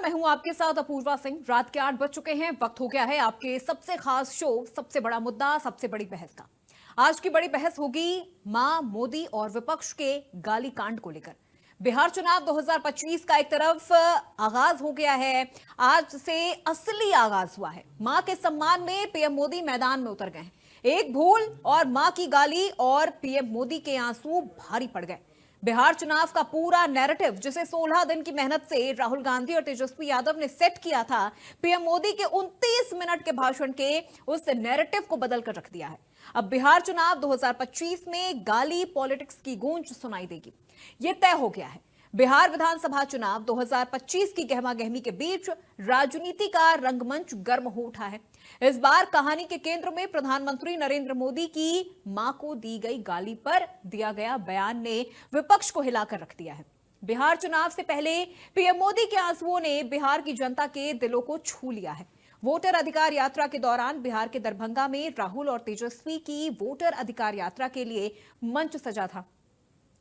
नमस्कार, मैं हूं आपके साथ अपूर्वा सिंह। रात के 8 बज चुके हैं। वक्त हो गया है आपके सबसे खास शो सबसे बड़ा मुद्दा सबसे बड़ी बहस का। आज की बड़ी बहस होगी मां मोदी और विपक्ष के गाली कांड को लेकर। बिहार चुनाव 2025 का एक तरफ आगाज हो गया है। आज से असली आगाज हुआ है। मां के सम्मान में पीएम मोदी मैदान में उतर गए हैं। एक भूल और मां की गाली और पीएम मोदी के आंसू भारी पड़ गए। बिहार चुनाव का पूरा नैरेटिव जिसे 16 दिन की मेहनत से राहुल गांधी और तेजस्वी यादव ने सेट किया था, पीएम मोदी के 29 मिनट के भाषण के उस नैरेटिव को बदलकर रख दिया है। अब बिहार चुनाव 2025 में गाली पॉलिटिक्स की गूंज सुनाई देगी। यह तय हो गया है। बिहार विधानसभा चुनाव 2025 की गहमागहमी के बीच राजनीति का रंगमंच गर्म हो उठा है। इस बार कहानी के केंद्र में प्रधानमंत्री नरेंद्र मोदी की मां को दी गई गाली पर दिया गया बयान ने विपक्ष को हिलाकर रख दिया है। बिहार चुनाव से पहले पीएम मोदी के आंसुओं ने बिहार की जनता के दिलों को छू लिया है। वोटर अधिकार यात्रा के दौरान बिहार के दरभंगा में राहुल और तेजस्वी की वोटर अधिकार यात्रा के लिए मंच सजा था।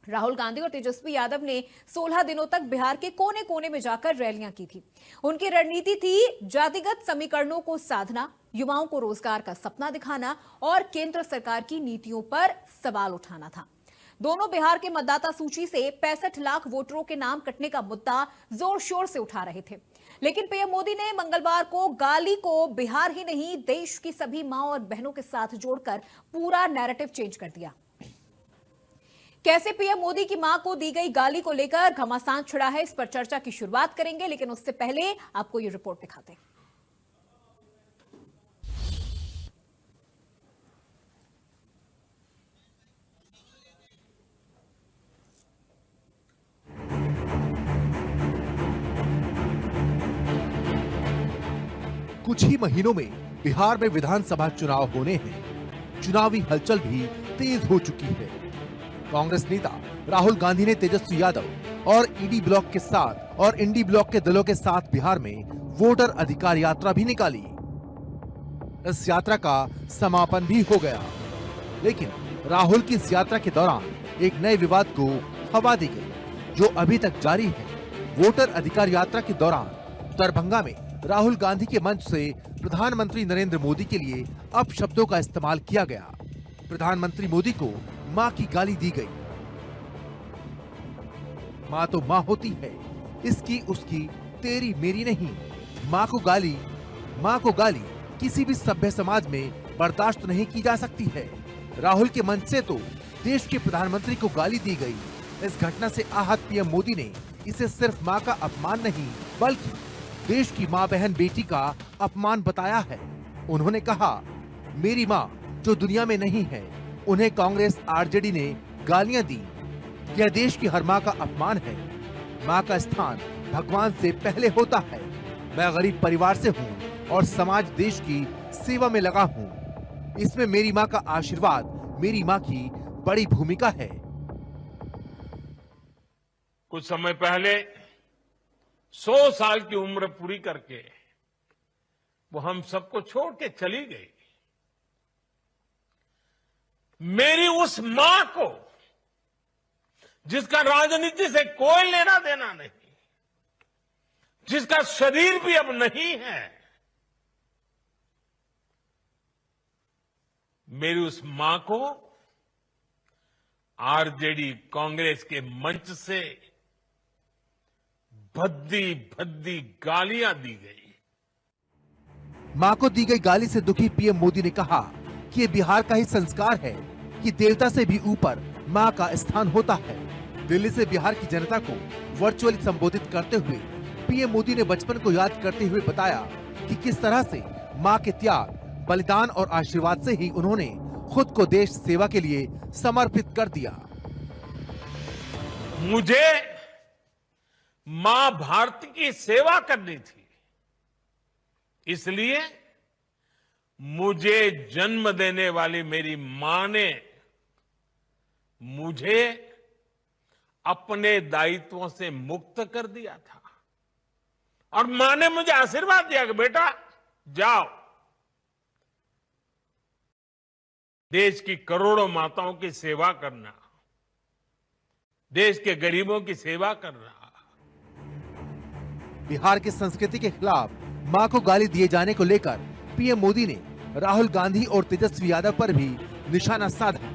राहुल गांधी और तेजस्वी यादव ने 16 दिनों तक बिहार के कोने कोने में जाकर रैलियां की थी। उनकी रणनीति थी जातिगत समीकरणों को साधना, युवाओं को रोजगार का सपना दिखाना और केंद्र सरकार की नीतियों पर सवाल उठाना था। दोनों बिहार के मतदाता सूची से 65 लाख वोटरों के नाम कटने का मुद्दा जोर शोर से उठा रहे थे। लेकिन पीएम मोदी ने मंगलवार को गाली को बिहार ही नहीं देश की सभी मां और बहनों के साथ जोड़कर पूरा नैरेटिव चेंज कर दिया। कैसे पीएम मोदी की मां को दी गई गाली को लेकर घमासान छिड़ा है, इस पर चर्चा की शुरुआत करेंगे। लेकिन उससे पहले आपको ये रिपोर्ट दिखाते हैं। कुछ ही महीनों में बिहार में विधानसभा चुनाव होने हैं। चुनावी हलचल भी तेज हो चुकी है। कांग्रेस नेता राहुल गांधी ने तेजस्वी यादव और ईडी ब्लॉक के साथ और इंडी ब्लॉक के दलों के साथ बिहार में वोटर अधिकार यात्रा भी निकाली। इस यात्रा का समापन भी हो गया। लेकिन राहुल की इस यात्रा के दौरान एक नए विवाद को हवा दी गई, जो अभी तक जारी है। वोटर अधिकार यात्रा के दौरान दरभंगा में राहुल गांधी के मंच से प्रधानमंत्री नरेंद्र मोदी के लिए अपशब्दों का इस्तेमाल किया गया। प्रधानमंत्री मोदी को मां की गाली दी गई। मां तो मां होती है, इसकी उसकी तेरी मेरी नहीं। मां को गाली किसी भी सभ्य समाज में बर्दाश्त नहीं की जा सकती है। राहुल के मंच से तो देश के प्रधानमंत्री को गाली दी गई। इस घटना से आहत पीएम मोदी ने इसे सिर्फ मां का अपमान नहीं, बल्कि देश की मां बहन बेटी का अपमान बताया है। उन्होंने कहा, मेरी मां जो दुनिया में नहीं है, उन्हें कांग्रेस आरजेडी ने गालियां दी। यह देश की हर मां का अपमान है। मां का स्थान भगवान से पहले होता है। मैं गरीब परिवार से हूं और समाज देश की सेवा में लगा हूं। इसमें मेरी मां का आशीर्वाद, मेरी मां की बड़ी भूमिका है। कुछ समय पहले 100 साल की उम्र पूरी करके वो हम सबको छोड़ के चली गई। मेरी उस मां को, जिसका राजनीति से कोई लेना देना नहीं, जिसका शरीर भी अब नहीं है, मेरी उस मां को आरजेडी कांग्रेस के मंच से भद्दी भद्दी गालियां दी गई। मां को दी गई गाली से दुखी पीएम मोदी ने कहा कि ये बिहार का ही संस्कार है कि देवता से भी ऊपर मां का स्थान होता है। दिल्ली से बिहार की जनता को वर्चुअली संबोधित करते हुए पीएम मोदी ने बचपन को याद करते हुए बताया कि किस तरह से मां के त्याग, बलिदान और आशीर्वाद से ही उन्होंने खुद को देश सेवा के लिए समर्पित कर दिया। मुझे मां भारती की सेवा करनी थी, इसलिए मुझे जन्म देने वाली मेरी मां ने मुझे अपने दायित्वों से मुक्त कर दिया था। और मां ने मुझे आशीर्वाद दिया कि बेटा जाओ, देश की करोड़ों माताओं की सेवा करना, देश के गरीबों की सेवा करना। बिहार की संस्कृति के खिलाफ मां को गाली दिए जाने को लेकर पीएम मोदी ने राहुल गांधी और तेजस्वी यादव पर भी निशाना साधा।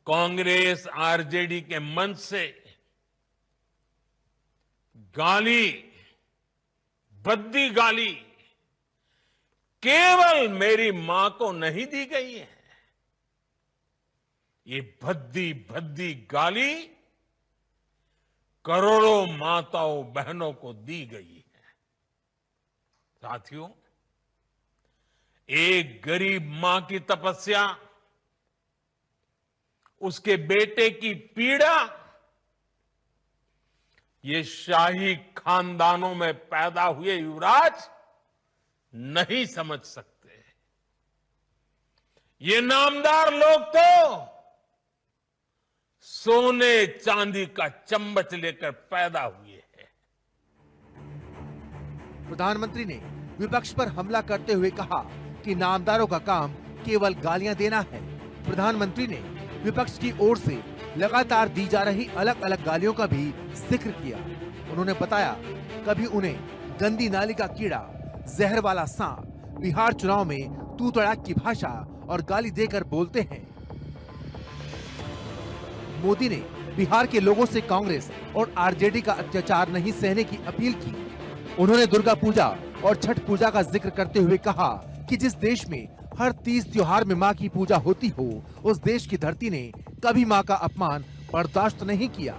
कांग्रेस आरजेडी के मंच से गाली, भद्दी गाली केवल मेरी मां को नहीं दी गई है, ये भद्दी भद्दी गाली करोड़ों माताओं बहनों को दी गई है। साथियों, एक गरीब मां की तपस्या, उसके बेटे की पीड़ा, ये शाही खानदानों में पैदा हुए युवराज नहीं समझ सकते। ये नामदार लोग तो सोने चांदी का चम्मच लेकर पैदा हुए हैं। प्रधानमंत्री ने विपक्ष पर हमला करते हुए कहा कि नामदारों का काम केवल गालियां देना है। प्रधानमंत्री ने विपक्ष की ओर से लगातार दी जा रही अलग अलग गालियों का भी जिक्र किया। उन्होंने बताया, कभी उन्हें गंदी नाली का कीड़ा, जहर वाला सांप, बिहार चुनाव में तू तड़ाक की भाषा और गाली देकर बोलते हैं। मोदी ने बिहार के लोगों से कांग्रेस और आरजेडी का अत्याचार नहीं सहने की अपील की। उन्होंने दुर्गा पूजा और छठ पूजा का जिक्र करते हुए कहा कि जिस देश में हर 30 त्योहार में मां की पूजा होती हो, उस देश की धरती ने कभी मां का अपमान बर्दाश्त नहीं किया।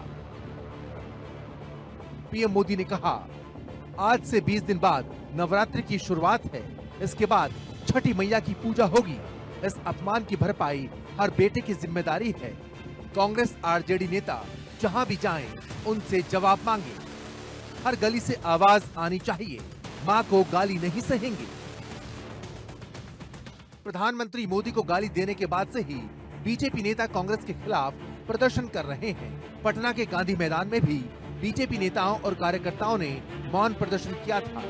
पीएम मोदी ने कहा, आज से 20 दिन बाद नवरात्रि की शुरुआत है, इसके बाद छठी मैया की पूजा होगी। इस अपमान की भरपाई हर बेटे की जिम्मेदारी है। कांग्रेस आरजेडी नेता जहां भी जाएं, उनसे जवाब मांगे। हर गली से आवाज आनी चाहिए, मां को गाली नहीं सहेंगे। प्रधानमंत्री मोदी को गाली देने के बाद से ही बीजेपी नेता कांग्रेस के खिलाफ प्रदर्शन कर रहे हैं। पटना के गांधी मैदान में भी बीजेपी नेताओं और कार्यकर्ताओं ने मौन प्रदर्शन किया था।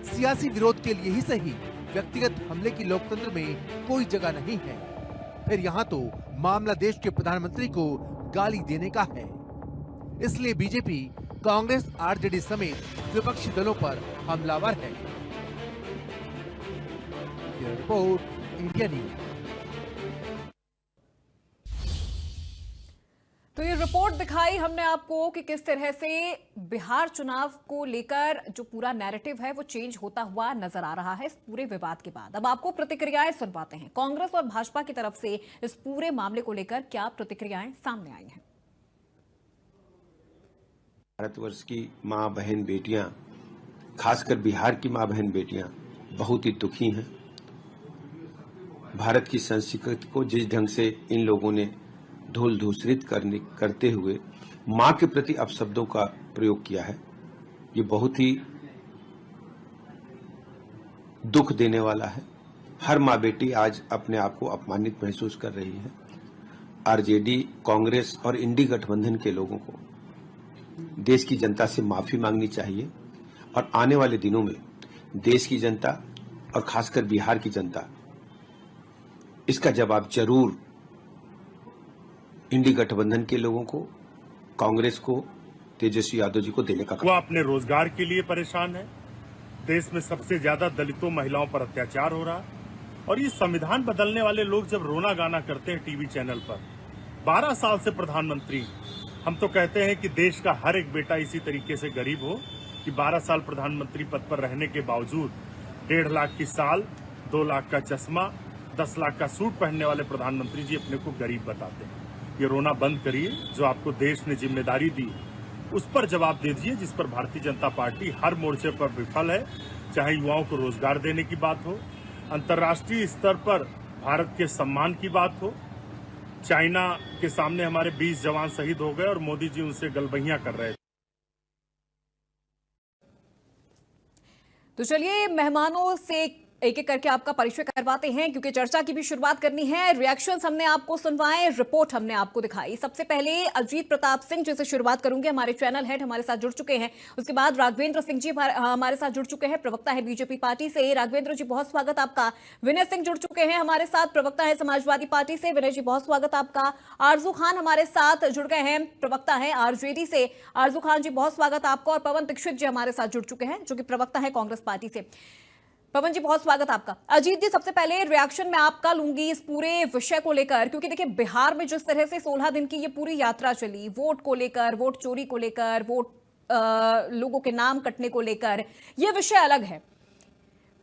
सियासी विरोध के लिए ही सही, व्यक्तिगत हमले की लोकतंत्र में कोई जगह नहीं है। फिर यहाँ तो मामला देश के प्रधानमंत्री को गाली देने का है। इसलिए बीजेपी कांग्रेस आरजेडी समेत विपक्षी दलों पर हमलावर है। Report, India news. तो ये रिपोर्ट दिखाई हमने आपको कि किस तरह से बिहार चुनाव को लेकर जो पूरा नैरेटिव है वो चेंज होता हुआ नजर आ रहा है इस पूरे विवाद के बाद। अब आपको प्रतिक्रियाएं सुनवाते हैं। कांग्रेस और भाजपा की तरफ से इस पूरे मामले को लेकर क्या प्रतिक्रियाएं सामने आई हैं। भारतवर्ष की मां बहन बेटियां, खासकर बिहार की मां बहन बेटियां बहुत ही दुखी हैं। भारत की संस्कृति को जिस ढंग से इन लोगों ने धूल धूसरित करते हुए मां के प्रति अपशब्दों का प्रयोग किया है, ये बहुत ही दुख देने वाला है। हर मां बेटी आज अपने आप को अपमानित महसूस कर रही है। आरजेडी, कांग्रेस और इंडी गठबंधन के लोगों को देश की जनता से माफी मांगनी चाहिए और आने वाले दिनों में देश की जनता और खासकर बिहार की जनता इसका जवाब जरूर इंडी गठबंधन के लोगों को, कांग्रेस को, तेजस्वी यादव जी को देने का। वो अपने रोजगार के लिए परेशान है। देश में सबसे ज्यादा दलितों, महिलाओं पर अत्याचार हो रहा है और ये संविधान बदलने वाले लोग जब रोना गाना करते हैं टीवी चैनल पर, 12 साल से प्रधानमंत्री, हम तो कहते हैं कि देश का हर एक बेटा इसी तरीके से गरीब हो कि 12 साल प्रधानमंत्री पद पर रहने के बावजूद 1.5 लाख की साल, 2 लाख का चश्मा, 10 लाख का सूट पहनने वाले प्रधानमंत्री जी अपने को गरीब बताते हैं। ये रोना बंद करिए। जो आपको देश ने जिम्मेदारी दी उस पर जवाब दे दीजिए, जिस पर भारतीय जनता पार्टी हर मोर्चे पर विफल है। चाहे युवाओं को रोजगार देने की बात हो, अंतर्राष्ट्रीय स्तर पर भारत के सम्मान की बात हो, चाइना के सामने हमारे 20 जवान शहीद हो गए और मोदी जी उनसे गलबहियां कर रहे थे। तो चलिए, मेहमानों से एक एक करके आपका परिचय करवाते हैं, क्योंकि चर्चा की भी शुरुआत करनी है। रिएक्शंस हमने आपको सुनवाए, रिपोर्ट हमने आपको दिखाई। सबसे पहले अजीत प्रताप सिंह जी से शुरुआत करूंगे, हमारे चैनल हेड हमारे साथ जुड़ चुके हैं। उसके बाद राघवेंद्र सिंह जी हमारे साथ जुड़ चुके हैं, प्रवक्ता है बीजेपी पार्टी से। राघवेंद्र जी बहुत स्वागत आपका। विनय सिंह जुड़ चुके हैं हमारे साथ, प्रवक्ता है समाजवादी पार्टी से। विनय जी बहुत स्वागत आपका। आरजू खान हमारे साथ जुड़ गए हैं, प्रवक्ता है आरजेडी से। आरजू खान जी बहुत स्वागत आपका। और पवन दीक्षित जी हमारे साथ जुड़ चुके हैं, जो कि प्रवक्ता है कांग्रेस पार्टी से। पवन जी बहुत स्वागत आपका। अजीत जी सबसे पहले रिएक्शन में आपका लूंगी इस पूरे विषय को लेकर, क्योंकि देखिए बिहार में जिस तरह से 16 दिन की ये पूरी यात्रा चली, वोट को लेकर, वोट चोरी को लेकर, वोट लोगों के नाम कटने को लेकर, ये विषय अलग है।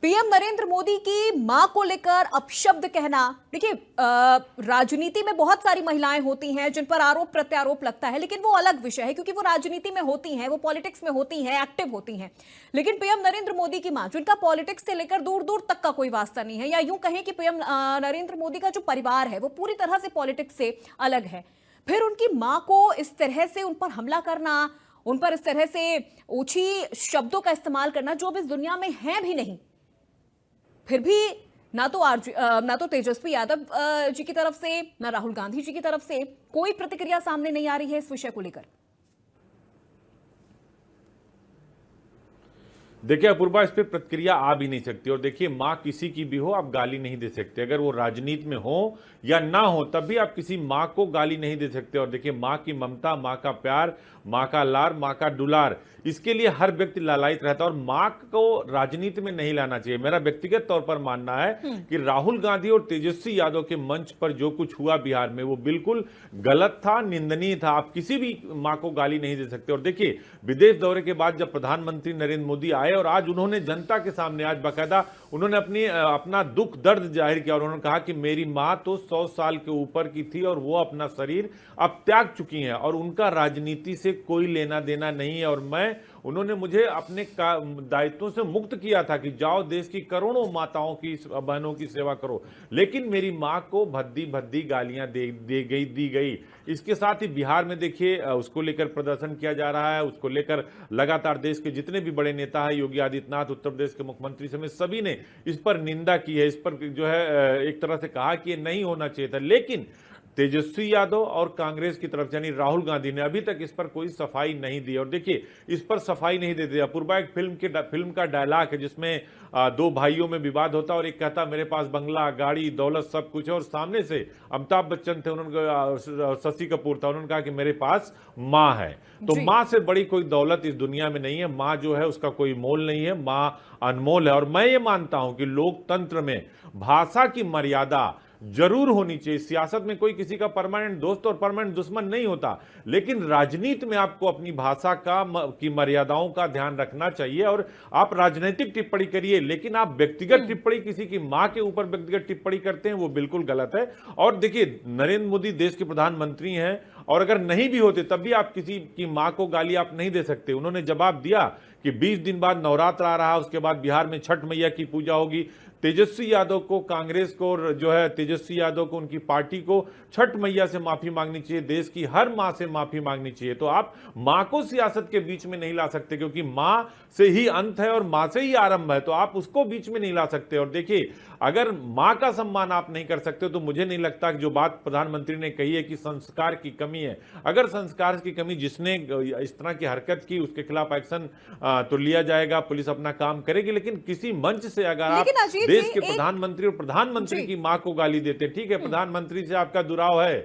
पीएम नरेंद्र मोदी की मां को लेकर अपशब्द कहना, देखिए राजनीति में बहुत सारी महिलाएं होती हैं जिन पर आरोप प्रत्यारोप लगता है, लेकिन वो अलग विषय है, क्योंकि वो राजनीति में होती हैं, वो पॉलिटिक्स में होती हैं, एक्टिव होती हैं। लेकिन पीएम नरेंद्र मोदी की मां, जिनका पॉलिटिक्स से लेकर दूर दूर तक का कोई वास्ता नहीं है, या यूं कहें कि पीएम नरेंद्र मोदी का जो परिवार है वो पूरी तरह से पॉलिटिक्स से अलग है, फिर उनकी मां को इस तरह से उन पर हमला करना, उन पर इस तरह से ओछी शब्दों का इस्तेमाल करना, जो अब इस दुनिया में है भी नहीं, फिर भी ना तो तेजस्वी यादव जी की तरफ से, ना राहुल गांधी जी की तरफ से कोई प्रतिक्रिया सामने नहीं आ रही है इस विषय को लेकर। देखिए अपूर्वा, इस पर प्रतिक्रिया आ भी नहीं सकती। और देखिए माँ किसी की भी हो, आप गाली नहीं दे सकते। अगर वो राजनीति में हो या ना हो, तब भी आप किसी माँ को गाली नहीं दे सकते। और देखिए माँ की ममता, माँ का प्यार, माँ का लार, माँ का दुलार, इसके लिए हर व्यक्ति लालायित रहता है। और माँ को राजनीति में नहीं लाना चाहिए। मेरा व्यक्तिगत तौर पर मानना है कि राहुल गांधी और तेजस्वी यादव के मंच पर जो कुछ हुआ बिहार में, वो बिल्कुल गलत था, निंदनीय था। आप किसी भी माँ को गाली नहीं दे सकते। और देखिए विदेश दौरे के बाद जब प्रधानमंत्री नरेंद्र मोदी आए और आज उन्होंने जनता के सामने, आज बाकायदा उन्होंने अपना दुख दर्द जाहिर किया और उन्होंने कहा कि मेरी माँ तो 100 साल के ऊपर की थी और वो अपना शरीर अब त्याग चुकी हैं और उनका राजनीति से कोई लेना देना नहीं है। और उन्होंने मुझे अपने दायित्वों से मुक्त किया था कि जाओ देश की करोड़ों माताओं की, बहनों की सेवा करो, लेकिन मेरी माँ को भद्दी भद्दी गालियां दी गई। इसके साथ ही बिहार में देखिए उसको लेकर प्रदर्शन किया जा रहा है, उसको लेकर लगातार देश के जितने भी बड़े नेता हैं, योगी आदित्यनाथ, उत्तर प्रदेश के मुख्यमंत्री समेत सभी ने इस पर निंदा की है। इस पर जो है एक तरह से कहा कि ये नहीं होना चाहिए था। लेकिन तेजस्वी यादव और कांग्रेस की तरफ यानी राहुल गांधी ने अभी तक इस पर कोई सफाई नहीं दी। और देखिए इस पर सफाई नहीं देते। अपूर्वा, एक फिल्म का डायलॉग है जिसमें दो भाइयों में विवाद होता है और एक कहता मेरे पास बंगला, गाड़ी, दौलत सब कुछ है, और सामने से अमिताभ बच्चन थे, उन्होंने शशि कपूर था, उन्होंने कहा कि मेरे पास माँ है। तो माँ से बड़ी कोई दौलत इस दुनिया में नहीं है। माँ जो है उसका कोई मोल नहीं है, माँ अनमोल है। और मैं ये मानता हूं कि लोकतंत्र में भाषा की मर्यादा जरूर होनी चाहिए। सियासत में कोई किसी का परमानेंट दोस्त और परमानेंट दुश्मन नहीं होता, लेकिन राजनीति में आपको अपनी भाषा की मर्यादाओं का ध्यान रखना चाहिए। और आप राजनीतिक टिप्पणी करिए, लेकिन आप व्यक्तिगत टिप्पणी, किसी की मां के ऊपर व्यक्तिगत टिप्पणी करते हैं, वो बिल्कुल गलत है। और देखिए नरेंद्र मोदी देश के प्रधानमंत्री हैं, और अगर नहीं भी होते तब भी आप किसी की मां को गाली आप नहीं दे सकते। उन्होंने जवाब दिया कि 20 दिन बाद नवरात्र आ रहा है, उसके बाद बिहार में छठ मैया की पूजा होगी। तेजस्वी यादव को, कांग्रेस को जो है तेजस्वी यादव को, उनकी पार्टी को छठ मैया से माफी मांगनी चाहिए, देश की हर मां से माफी मांगनी चाहिए। तो आप मां को सियासत के बीच में नहीं ला सकते, क्योंकि मां से ही अंत है और मां से ही आरंभ है, तो आप उसको बीच में नहीं ला सकते। और देखिए अगर मां का सम्मान आप नहीं कर सकते तो मुझे नहीं लगता कि जो बात प्रधानमंत्री ने कही है कि संस्कार की कमी है, अगर संस्कार की कमी, जिसने इस तरह की हरकत की उसके खिलाफ एक्शन तो लिया जाएगा, पुलिस अपना काम करेगी। लेकिन किसी मंच से अगर आप देश के प्रधानमंत्री और प्रधानमंत्री की मां को गाली देते, ठीक है प्रधानमंत्री से आपका दुराव है,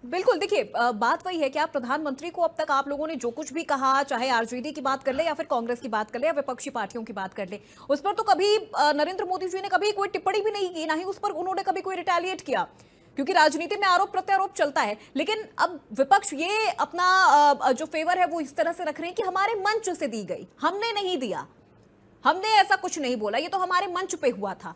बिल्कुल। देखिए बात वही है कि आप प्रधानमंत्री को अब तक आप लोगों ने जो कुछ भी कहा, चाहे आरजेडी की बात कर ले या फिर कांग्रेस की बात कर ले या विपक्षी पार्टियों की बात कर ले, उस पर तो कभी नरेंद्र मोदी जी ने कभी कोई टिप्पणी भी नहीं की, ना ही उस पर उन्होंने कभी कोई रिटेलिएट किया, क्योंकि राजनीति में आरोप प्रत्यारोप चलता है। लेकिन अब विपक्ष ये अपना जो फेवर है वो इस तरह से रख रहे हैं कि हमारे मंच से दी गई, हमने नहीं दिया, हमने ऐसा कुछ नहीं बोला, ये तो हमारे मंच पे हुआ था।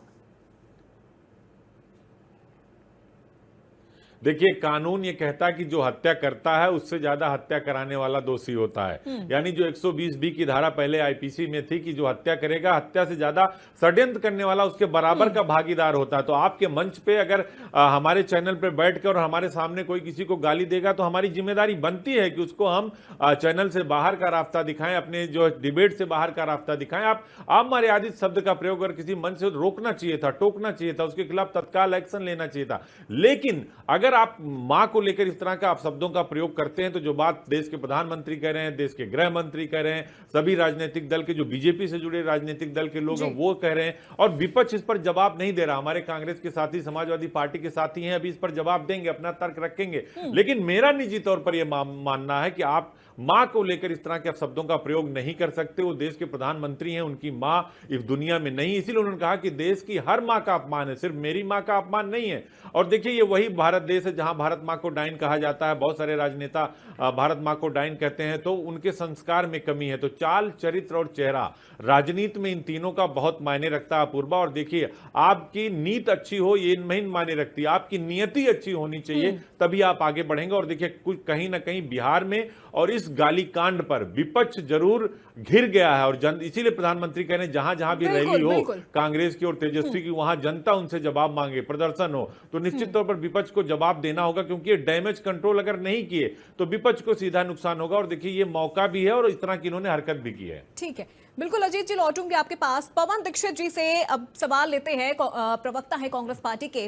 देखिए कानून ये कहता है कि जो हत्या करता है उससे ज्यादा हत्या कराने वाला दोषी होता है। यानी जो 120 बी की धारा पहले आईपीसी में थी कि जो हत्या करेगा, हत्या से ज्यादा षड्यंत्र करने वाला उसके बराबर का भागीदार होता है। तो आपके मंच पे अगर हमारे चैनल पे बैठ कर और हमारे सामने कोई किसी को गाली देगा तो हमारी जिम्मेदारी बनती है कि उसको हम चैनल से बाहर का रास्ता दिखाएं, अपने जो डिबेट से बाहर का रास्ता दिखाएं। आप मर्यादित शब्द का प्रयोग अगर किसी मंच से रोकना चाहिए था, टोकना चाहिए था, उसके खिलाफ तत्काल एक्शन लेना चाहिए था। लेकिन अगर आप मां को लेकर इस तरह का आप शब्दों का प्रयोग करते हैं तो जो बात देश के प्रधानमंत्री कह रहे हैं, देश के गृह मंत्री कह रहे हैं, सभी राजनीतिक दल के जो बीजेपी से जुड़े राजनीतिक दल के लोग हैं वो कह रहे हैं, और विपक्ष इस पर जवाब नहीं दे रहा। हमारे कांग्रेस के साथी, समाजवादी पार्टी के साथी हैं, अभी इस पर जवाब देंगे, अपना तर्क रखेंगे। लेकिन मेरा निजी तौर पर यह मानना है कि आप मां को लेकर इस तरह के शब्दों का प्रयोग नहीं कर सकते। वो देश के प्रधानमंत्री हैं, उनकी मां इस दुनिया में नहीं, इसीलिए उन्होंने कहा कि देश की हर मां का अपमान है, सिर्फ मेरी मां का अपमान नहीं है। और देखिए ये वही भारत देश है जहां भारत मां को डायन कहा जाता है। बहुत सारे राजनेता भारत मां को डायन कहते हैं, तो उनके संस्कार में कमी है। तो चाल, चरित्र और चेहरा, राजनीति में इन तीनों का बहुत मायने रखता है अपूर्वा। और देखिए आपकी नीत अच्छी हो ये नहीं मायने रखती, आपकी नियति अच्छी होनी चाहिए, तभी आप आगे बढ़ेंगे। और देखिए कुछ कहीं ना कहीं बिहार में और इस गाली कांड पर विपक्ष जरूर घिर गया है, और इसीलिए प्रधानमंत्री कह रहे हैं जहां जहां भी रैली हो कांग्रेस की और तेजस्वी की, वहां जनता उनसे जवाब मांगे, प्रदर्शन हो, तो निश्चित तौर पर विपक्ष को जवाब देना होगा। क्योंकि ये डैमेज कंट्रोल अगर नहीं किए तो विपक्ष को सीधा नुकसान होगा। और देखिए ये मौका भी है और इस तरह की इन्होंने हरकत भी की है। ठीक है, बिल्कुल अजीत जी, लौटूंगी आपके पास। पवन दीक्षित जी से अब सवाल लेते हैं, प्रवक्ता है कांग्रेस पार्टी के।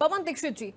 पवन दीक्षित जी,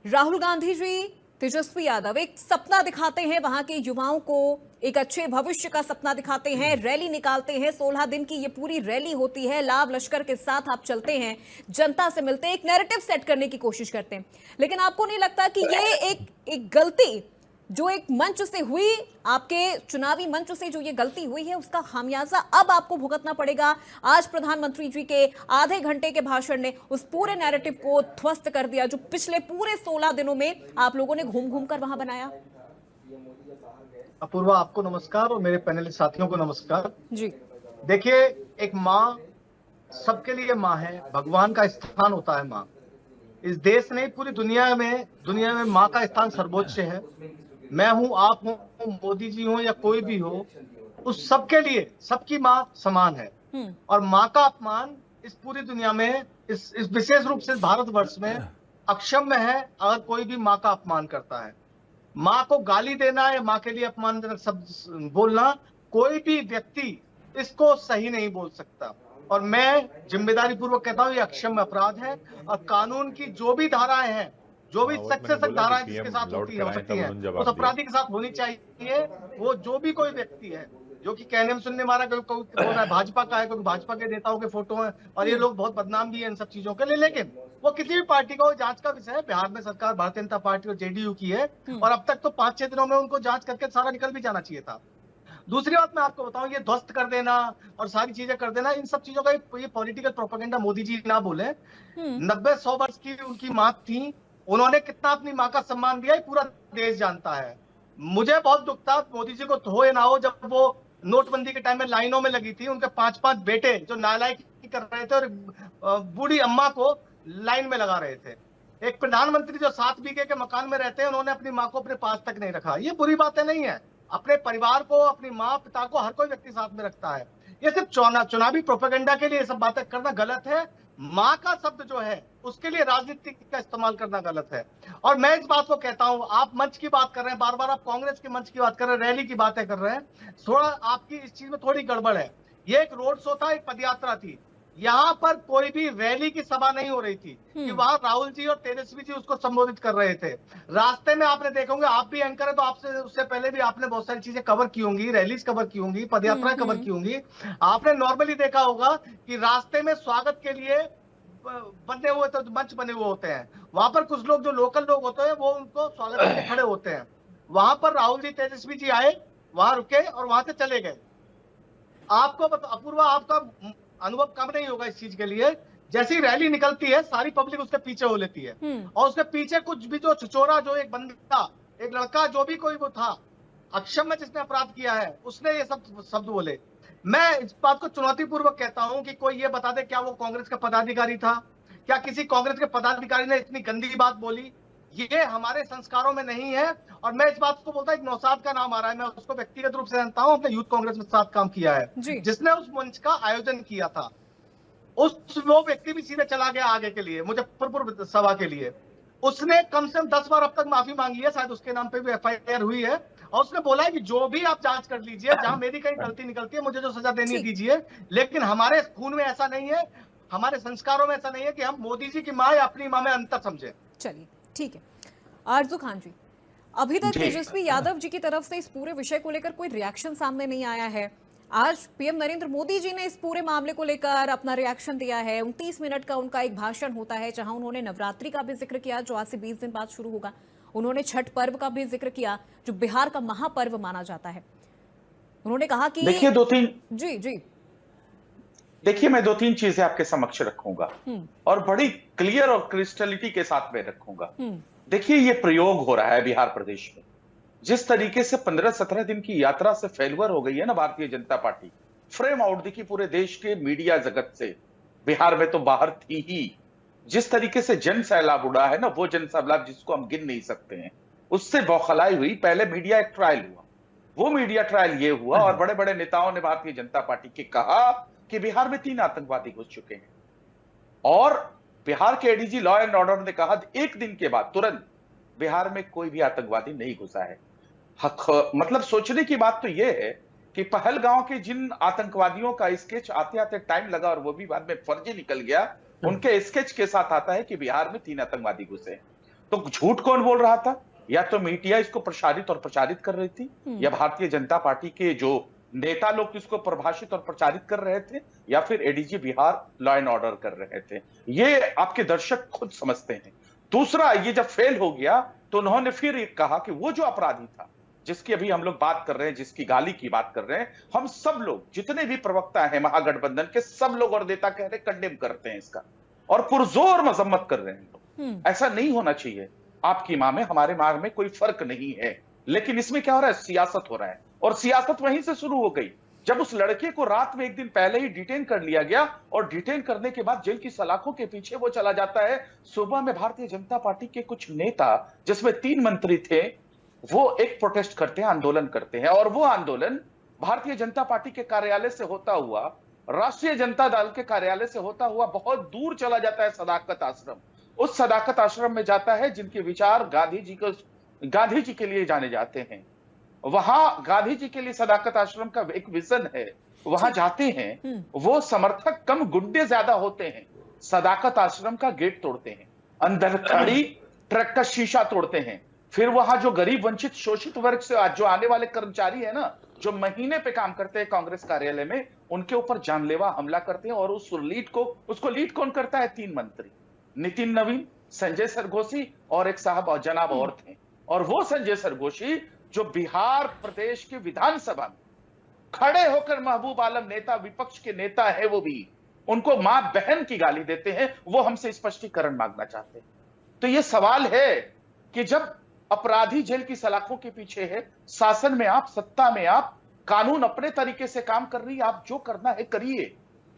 राहुल गांधी जी, तेजस्वी यादव एक सपना दिखाते हैं, वहां के युवाओं को एक अच्छे भविष्य का सपना दिखाते हैं, रैली निकालते हैं, 16 दिन की ये पूरी रैली होती है, लाभ लश्कर के साथ आप चलते हैं, जनता से मिलते हैं, एक नैरेटिव सेट करने की कोशिश करते हैं। लेकिन आपको नहीं लगता कि ये एक गलती जो एक मंच से हुई, आपके चुनावी मंच से जो ये गलती हुई है, उसका खामियाजा अब आपको भुगतना पड़ेगा? आज प्रधानमंत्री जी के आधे घंटे के भाषण ने उस पूरे नैरेटिव को ध्वस्त कर दिया जो पिछले पूरे 16 दिनों में आप लोगों ने घूम घूम कर वहां बनाया। अपूर्वा, आपको नमस्कार और मेरे पैनलिस्ट साथियों को नमस्कार जी। देखिए, एक माँ सबके लिए माँ है, भगवान का स्थान होता है माँ। इस देश ने, पूरी दुनिया में माँ का स्थान सर्वोच्च है। मैं हूं, आप हो, मोदी जी हो या कोई भी हो, उस सबके लिए सबकी माँ समान है। और माँ का अपमान इस पूरी दुनिया में, इस विशेष रूप से भारतवर्ष में अक्षम्य है अगर कोई भी माँ का अपमान करता है। माँ को गाली देना या माँ के लिए अपमानजनक शब्द बोलना, कोई भी व्यक्ति इसको सही नहीं बोल सकता। और मैं जिम्मेदारी पूर्वक कहता हूँ ये अक्षम्य अपराध है। और कानून की जो भी धाराएं हैं, जो भी सख्त से सख्त धाराएं जिसके साथ हो सकती है, उस अपराधी के साथ होनी चाहिए। वो जो भी कोई व्यक्ति है जो कि कहने में सुनने मारा, कोई भाजपा का है, कोई भाजपा के नेताओं के फोटो हैं, और ये लोग बहुत बदनाम भी है इन सब चीजों के लिए। लेकिन वो किसी भी पार्टी का जांच का विषय है। बिहार में सरकार भारतीय जनता पार्टी और जेडीयू की है, और अब तक तो 5-6 दिनों में उनको जांच करके सारा निकल भी जाना चाहिए था। दूसरी बात मैं आपको बताऊं, ये ध्वस्त कर देना और सारी चीजें कर देना, इन सब चीजों का ये पॉलिटिकल प्रोपेगेंडा मोदी जी ना बोले। 90-100 वर्ष की उनकी माँ थी, उन्होंने कितना अपनी माँ का सम्मान दिया पूरा देश जानता है। मुझे बहुत दुख था, मोदी जी को हो या ना हो, जब वो नोटबंदी के टाइम में लाइनों में लगी थी, उनके 5-5 बेटे जो नालायकी कर रहे थे और बूढ़ी अम्मा को लाइन में लगा रहे थे। एक प्रधानमंत्री जो 7 बीघे के मकान में रहते हैं, उन्होंने अपनी माँ को अपने पास तक नहीं रखा। ये बुरी बातें नहीं है। अपने परिवार को, अपनी माँ पिता को हर कोई व्यक्ति साथ में रखता है। ये सिर्फ चुनावी प्रोपेगेंडा के लिए ये सब बातें करना गलत है। माँ का शब्द जो है उसके लिए राजनीति का इस्तेमाल करना गलत है। और मैं इस बात को कहता हूं, आप मंच की बात कर रहे हैं, बार बार आप कांग्रेस के मंच की बात कर रहे हैं, रैली की बातें कर रहे हैं, थोड़ा आपकी इस चीज में थोड़ी गड़बड़ है। ये एक रोड शो था, एक पदयात्रा थी। यहाँ पर कोई भी रैली की सभा नहीं हो रही थी कि वहां राहुल जी और तेजस्वी जी उसको संबोधित कर रहे थे। रास्ते में आपने देखा होंगे, आप भी एंकर है तो आपसे उससे पहले भी आपने बहुत सारी चीजें कवर की होंगी, रैलीज कवर की होंगी, पदयात्राएं कवर की होंगी। आपने नॉर्मली देखा होगा कि रास्ते में स्वागत के लिए बने हुए तो मंच बने हुए होते हैं, वहां पर कुछ लोग जो लोकल लोग होते हैं वो उनको स्वागत के लिए खड़े होते हैं। वहां पर राहुल जी, तेजस्वी जी आए, वहां रुके और वहां से चले गए। आपको अपूर्वा, आपका अनुभव कम नहीं होगा इस चीज के लिए। जैसी रैली निकलती है, सारी पब्लिक उसके पीछे हो लेती है, और उसके पीछे कुछ भी जो छिछोरा, जो एक बंदा, एक लड़का, जो भी कोई वो था अक्षम्य जिसने अपराध किया है, उसने ये सब शब्द बोले। मैं इस बात को चुनौतीपूर्वक कहता हूं कि कोई ये बता दे क्या वो कांग्रेस का पदाधिकारी था, क्या किसी कांग्रेस के पदाधिकारी ने इतनी गंदी बात बोली? ये हमारे संस्कारों में नहीं है। और मैं इस बात को बोलता हूँ, एक नौशाद का नाम आ रहा है, मैं उसको व्यक्तिगत रूप से जानता हूँ, अपने यूथ कांग्रेस में साथ काम किया है, जिसने उस मंच का आयोजन किया था। वो व्यक्ति भी सीधे चला गया आगे के लिए, मुजफ्फरपुर सभा के लिए। उसने कम से कम 10 बार अब तक माफी मांगी है, शायद उसके नाम पे भी FIR हुई है, और उसने बोला है कि जो भी आप जांच कर लीजिए, जहां मेरी कहीं गलती निकलती है मुझे जो सजा देनी दीजिए, लेकिन हमारे खून में ऐसा नहीं है, हमारे संस्कारों में ऐसा नहीं है कि हम मोदी जी की माँ या अपनी माँ में अंतर समझे। चलिए ठीक है। आरजू खान जी, अभी तक तेजस्वी यादव जी की तरफ से इस पूरे विषय को लेकर कोई रिएक्शन सामने नहीं आया है। आज पीएम नरेंद्र मोदी जी ने इस पूरे मामले को लेकर अपना रिएक्शन दिया है। 29 मिनट का उनका एक भाषण होता है, जहां उन्होंने नवरात्रि का भी जिक्र किया जो आज से 20 दिन बाद शुरू होगा। उन्होंने छठ पर्व का भी जिक्र किया जो बिहार का महापर्व माना जाता है। उन्होंने कहा कि देखिए मैं 2-3 चीजें आपके समक्ष रखूंगा और बड़ी क्लियर और क्रिस्टलिटी के साथ में रखूंगा। देखिए, ये प्रयोग हो रहा है बिहार प्रदेश में, जिस तरीके से 15-17 दिन की यात्रा से फेलुअर हो गई है ना Bharatiya Janata party. Frame out देखिए पूरे देश के मीडिया जगत से, बिहार में तो बाहर थी ही। जिस तरीके से जन सैलाब उड़ा है ना, वो जन सैलाब जिसको हम गिन नहीं सकते हैं, उससे बौखलाई हुई। पहले मीडिया एक ट्रायल हुआ, वो मीडिया ट्रायल ये हुआ और बड़े बड़े नेताओं ने भारतीय जनता पार्टी के कहा कि बिहार में 3 आतंकवादी घुस चुके हैं, और बिहार के ADG लॉ एंड ऑर्डर ने कहा एक दिन के बाद तुरंत बिहार में कोई भी आतंकवादी नहीं घुसा है। मतलब सोचने की बात तो यह है कि पहलगांव के जिन आतंकवादियों का स्केच आते आते टाइम लगा और वो भी बाद में फर्जी निकल गया, उनके स्केच के साथ आता है कि बिहार में 3 आतंकवादी घुसे। तो झूठ कौन बोल रहा था? या तो मीडिया इसको प्रसारित और प्रचारित कर रही थी, या भारतीय जनता पार्टी के जो नेता लोग इसको प्रभाषित और प्रचारित कर रहे थे, या फिर ADG Bihar law and order कर रहे थे। ये आपके दर्शक खुद समझते हैं। दूसरा, ये जब फेल हो गया तो उन्होंने फिर एक कहा कि वो जो अपराधी था जिसकी अभी हम लोग बात कर रहे हैं, जिसकी गाली की बात कर रहे हैं, हम सब लोग जितने भी प्रवक्ता हैं महागठबंधन के, सब लोग और नेता कह रहे कंडेम करते हैं इसका और पुरजोर मजम्मत कर रहे हैं लोग। ऐसा नहीं होना चाहिए। आपकी मां में हमारे मां में कोई फर्क नहीं है, लेकिन इसमें क्या हो रहा है? सियासत हो रहा है, और सियासत वहीं से शुरू हो गई जब उस लड़के को रात में एक दिन पहले ही डिटेन कर लिया गया, और डिटेन करने के बाद जेल की सलाखों के पीछे वो चला जाता है। सुबह में भारतीय जनता पार्टी के कुछ नेता, जिसमें 3 मंत्री थे, वो एक प्रोटेस्ट करते हैं, आंदोलन करते हैं, और वो आंदोलन भारतीय जनता पार्टी के कार्यालय से होता हुआ, राष्ट्रीय जनता दल के कार्यालय से होता हुआ बहुत दूर चला जाता है सदाकत आश्रम। उस सदाकत आश्रम में जाता है जिनके विचार गांधी जी के लिए जाने जाते हैं। वहां गांधी जी के लिए सदाकत आश्रम का एक विजन है, वहां जाते हैं। वो समर्थक कम, गुंडे ज्यादा होते हैं। सदाकत आश्रम का गेट तोड़ते हैं, अंदर खड़ी ट्रक का शीशा तोड़ते हैं। फिर वहां जो गरीब वंचित शोषित वर्ग से जो आने वाले कर्मचारी है ना, जो महीने पे काम करते हैं कांग्रेस कार्यालय में, उनके ऊपर जानलेवा हमला करते हैं। और उसको लीड कौन करता है? 3 मंत्री, नितिन नवीन, संजय सरगोशी और एक साहब और जनाब और थे। और वो संजय सरगोशी जो बिहार प्रदेश के विधानसभा में खड़े होकर महबूब आलम नेता, विपक्ष के नेता है, वो भी उनको मां बहन की गाली देते हैं। वो हमसे स्पष्टीकरण मांगना चाहते हैं। तो ये सवाल है कि जब अपराधी जेल की सलाखों के पीछे है, शासन में आप, सत्ता में आप, कानून अपने तरीके से काम कर रही है, आप जो करना है करिए,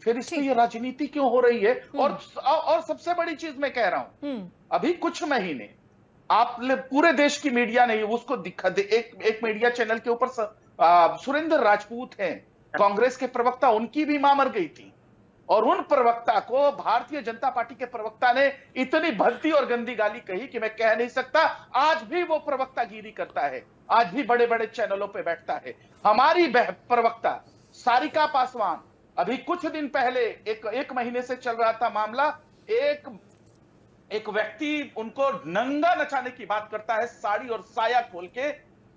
फिर इसमें ये राजनीति क्यों हो रही है? और सबसे बड़ी चीज मैं कह रहा हूं, अभी कुछ महीने आप पूरे देश की मीडिया नहीं उसको दिखा दे। एक मीडिया चैनल के ऊपर सुरेंद्र राजपूत हैं, कांग्रेस के प्रवक्ता, उनकी भी मां मर गई थी, और उन प्रवक्ता को भारतीय जनता पार्टी के प्रवक्ता ने इतनी भद्दी और गंदी गाली कही कि मैं कह नहीं सकता। आज भी वो प्रवक्तागिरी करता है, आज भी बड़े बड़े चैनलों पे बैठता है। हमारी प्रवक्ता सारिका पासवान, अभी कुछ दिन पहले, एक महीने से चल रहा था मामला, एक व्यक्ति उनको नंगा नचाने की बात करता है, साड़ी और साया खोल के।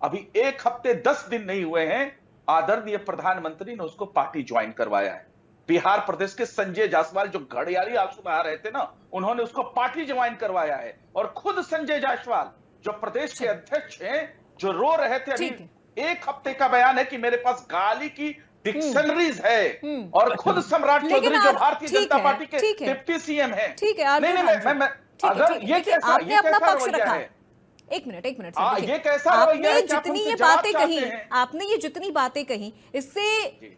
अभी 1 हफ्ते 10 दिन नहीं हुए हैं, आदरणीय प्रधानमंत्री ने उसको पार्टी ज्वाइन करवाया है। बिहार प्रदेश के संजय जायसवाल जो घड़ियाली आंसू बहा रहे थे ना, उन्होंने उसको पार्टी ज्वाइन करवाया है। और खुद संजय जायसवाल जो प्रदेश के अध्यक्ष हैं, जो रो रहे थे, अभी 1 हफ्ते का बयान है कि मेरे पास गाली की डिक्शनरीज है। और खुद सम्राट चौधरी जो भारतीय जनता पार्टी के डिप्टी CM है। ठीक है, नहीं, अगर ये कैसा रवैया है? एक मिनट हाँ, देखिए, ये कैसा रवैया है कि आप जितनी हमसे ये जवाब बातें चाहते कही, हैं? आपने ये जितनी बातें कही, इससे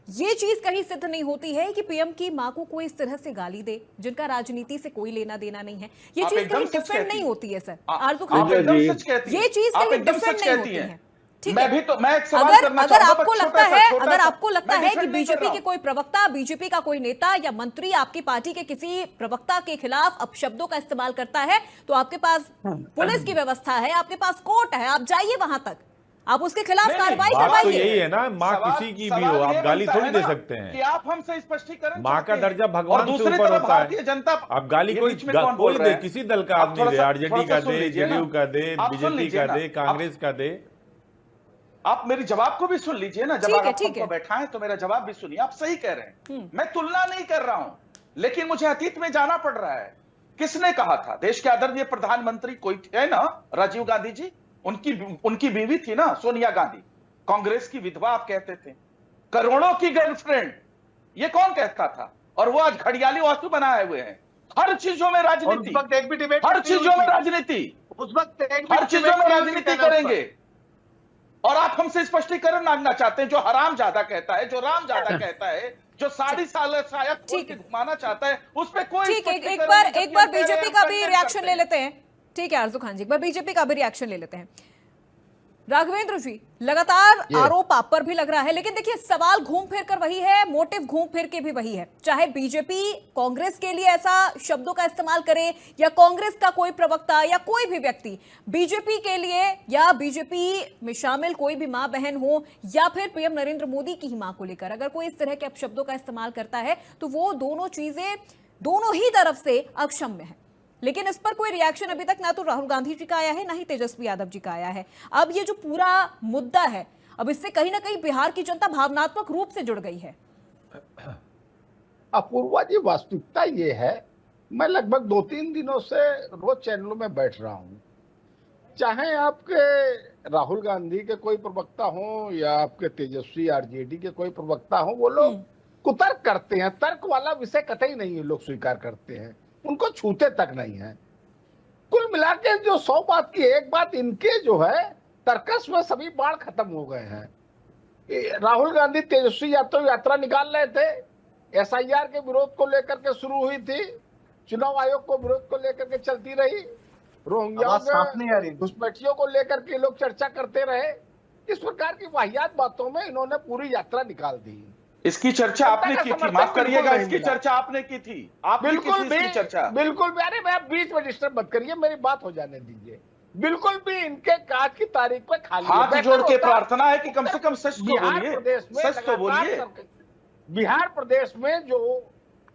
ये चीज कहीं सिद्ध नहीं होती है कि पीएम की मां को कोई इस तरह से गाली दे जिनका राजनीति से कोई लेना देना नहीं है। ये आप चीज एकदम कहीं सच डिफरेंट कहती नहीं हैं। होती है सर। आप आरजू खान जी, एकदम सच कहती हैं। ये चीज आप कहीं एकदम डिफरेंट सच नहीं कहती होती हैं। है। ठीक मैं है, भी तो मैं एक सवाल अगर करना अगर चाहूंगा, आपको बस लगता छोटा है सा, अगर आपको लगता मैं है कि defend नहीं कर बीजेपी रहा के हूं। कोई प्रवक्ता, बीजेपी का कोई नेता या मंत्री आपकी पार्टी के किसी प्रवक्ता के खिलाफ अपशब्दों का इस्तेमाल करता है तो आपके पास पुलिस की व्यवस्था है, आपके पास कोर्ट है, आप जाइए वहां तक, आप उसके खिलाफ नहीं, कार्रवाई बात तो करवाइए। यही है ना, माँ सवाल- किसी की भी सवाल हो, आप ये गाली बनता थोड़ी है दे ना सकते कि हैं। आप हमसे स्पष्टीकरण माँ का चाहते हैं। दर्जा और भगवान से दूसरी ऊपर तरफ होता भारतीय है। जनता आप गाली ये कोई बीच में कौन बोल कोई रहा दे, है? किसी दल का आप आदमी थोड़ा दे, सा- आरजेडी थोड़ा का सा सुन दे, लीजिए ना। जेडीयू का दे, आप सुन बीजेपी लीजिए का ना। दे, कांग्रेस का दे। आप मेरी जवाब को भी सुन लीजिए ना, जब ठीक है, आप ठीक हमको है। बैठाएं तो मेरा जवाब भी सुनिए। आप सही कह रहे हैं, मैं तुलना नहीं कर रहा हूं, लेकिन मुझे अतीत में जाना पड़ रहा है। किसने कहा था? देश के आदरणीय प्रधानमंत्री कोई थे ना, राजीव गांधी जी, उनकी बीवी थी ना सोनिया गांधी, कांग्रेस की विधवा आप कहते थे, करोड़ों की गर्लफ्रेंड, ये कौन कहता था? और वो आज घड़ियाली वास्तु बनाए हुए हैं। हर चीजों में और उस राजनीति, वक्त एक भी डिबेट हर नहीं हुई चीजों में थी। राजनीति, उस वक्त एक भी हर चीजों डिबेट में नहीं हुई थी राजनीति चैनल पर। करेंगे। और आप हमसे स्पष्टीकरण मांगना चाहते हैं, जो हराम ज्यादा कहता है, जो राम ज्यादा कहता है, जो साड़ी साल शायद खोल ठीक के है। घुमाना चाहता है, उस पे कोई ठीक है, स्पष्टीकरण एक बार नहीं, एक बार जबकि हम कह रहे बीजेपी हैं, का हम भी कंटेंट रिएक्शन करते ले हैं। लेते हैं। ठीक है आरजू खान जी, एक बार बीजेपी का भी रिएक्शन ले लेते हैं। राघवेंद्र जी, लगातार आरोप आप पर भी लग रहा है, लेकिन देखिए सवाल घूम फिर कर वही है, मोटिव घूम फिर के भी वही है। चाहे बीजेपी कांग्रेस के लिए ऐसा शब्दों का इस्तेमाल करे या कांग्रेस का कोई प्रवक्ता या कोई भी व्यक्ति बीजेपी के लिए या बीजेपी में शामिल कोई भी मां बहन हो या फिर पीएम नरेंद्र मोदी की ही मां को लेकर अगर कोई इस तरह के अपशब्दों का इस्तेमाल करता है तो वो दोनों चीजें दोनों ही तरफ से अक्षम्य है। लेकिन इस पर कोई रिएक्शन अभी तक ना तो राहुल गांधी जी का आया है ना ही तेजस्वी यादव जी का आया है। अब ये जो पूरा मुद्दा है, अब इससे कहीं ना कहीं बिहार की जनता भावनात्मक रूप से जुड़ गई है। अपूर्वा जी, वास्तविकता ये है, मैं लगभग 2-3 दिनों से रोज चैनलों में बैठ रहा हूं, चाहे आपके राहुल गांधी के कोई प्रवक्ता हो या आपके तेजस्वी आरजेडी के कोई प्रवक्ता हो, वो लोग कुतर्क करते हैं। तर्क वाला विषय कतई नहीं है, लोग स्वीकार करते हैं, उनको छूते तक नहीं है। कुल मिला के जो 100 बात की एक बात, इनके जो है तर्कस में सभी बाढ़ खत्म हो गए हैं। राहुल गांधी तेजस्वी यादव यात्रा निकाल रहे थे, एसआईआर के विरोध को लेकर के शुरू हुई थी, चुनाव आयोग को विरोध को लेकर के चलती रही, रोहिंग्या घुसपैठियों को लेकर के लोग चर्चा करते रहे। इस प्रकार की वाहियात बातों में इन्होंने पूरी यात्रा निकाल दी। इसकी चर्चा आपने की थी, माफ करिएगा, इसकी चर्चा आपने की थी, आपने बिल्कुल की थी इसकी चर्चा। बिल्कुल भी। अरे मैं बीच में डिस्टर्ब मत करिए, मेरी बात हो जाने दीजिए। बिल्कुल भी इनके आज की तारीख पे खाली हाथ जोड़ के प्रार्थना है कि कम से कम सच तो बिहार बोलिए, प्रदेश में सच तो बोलिए। बिहार प्रदेश में जो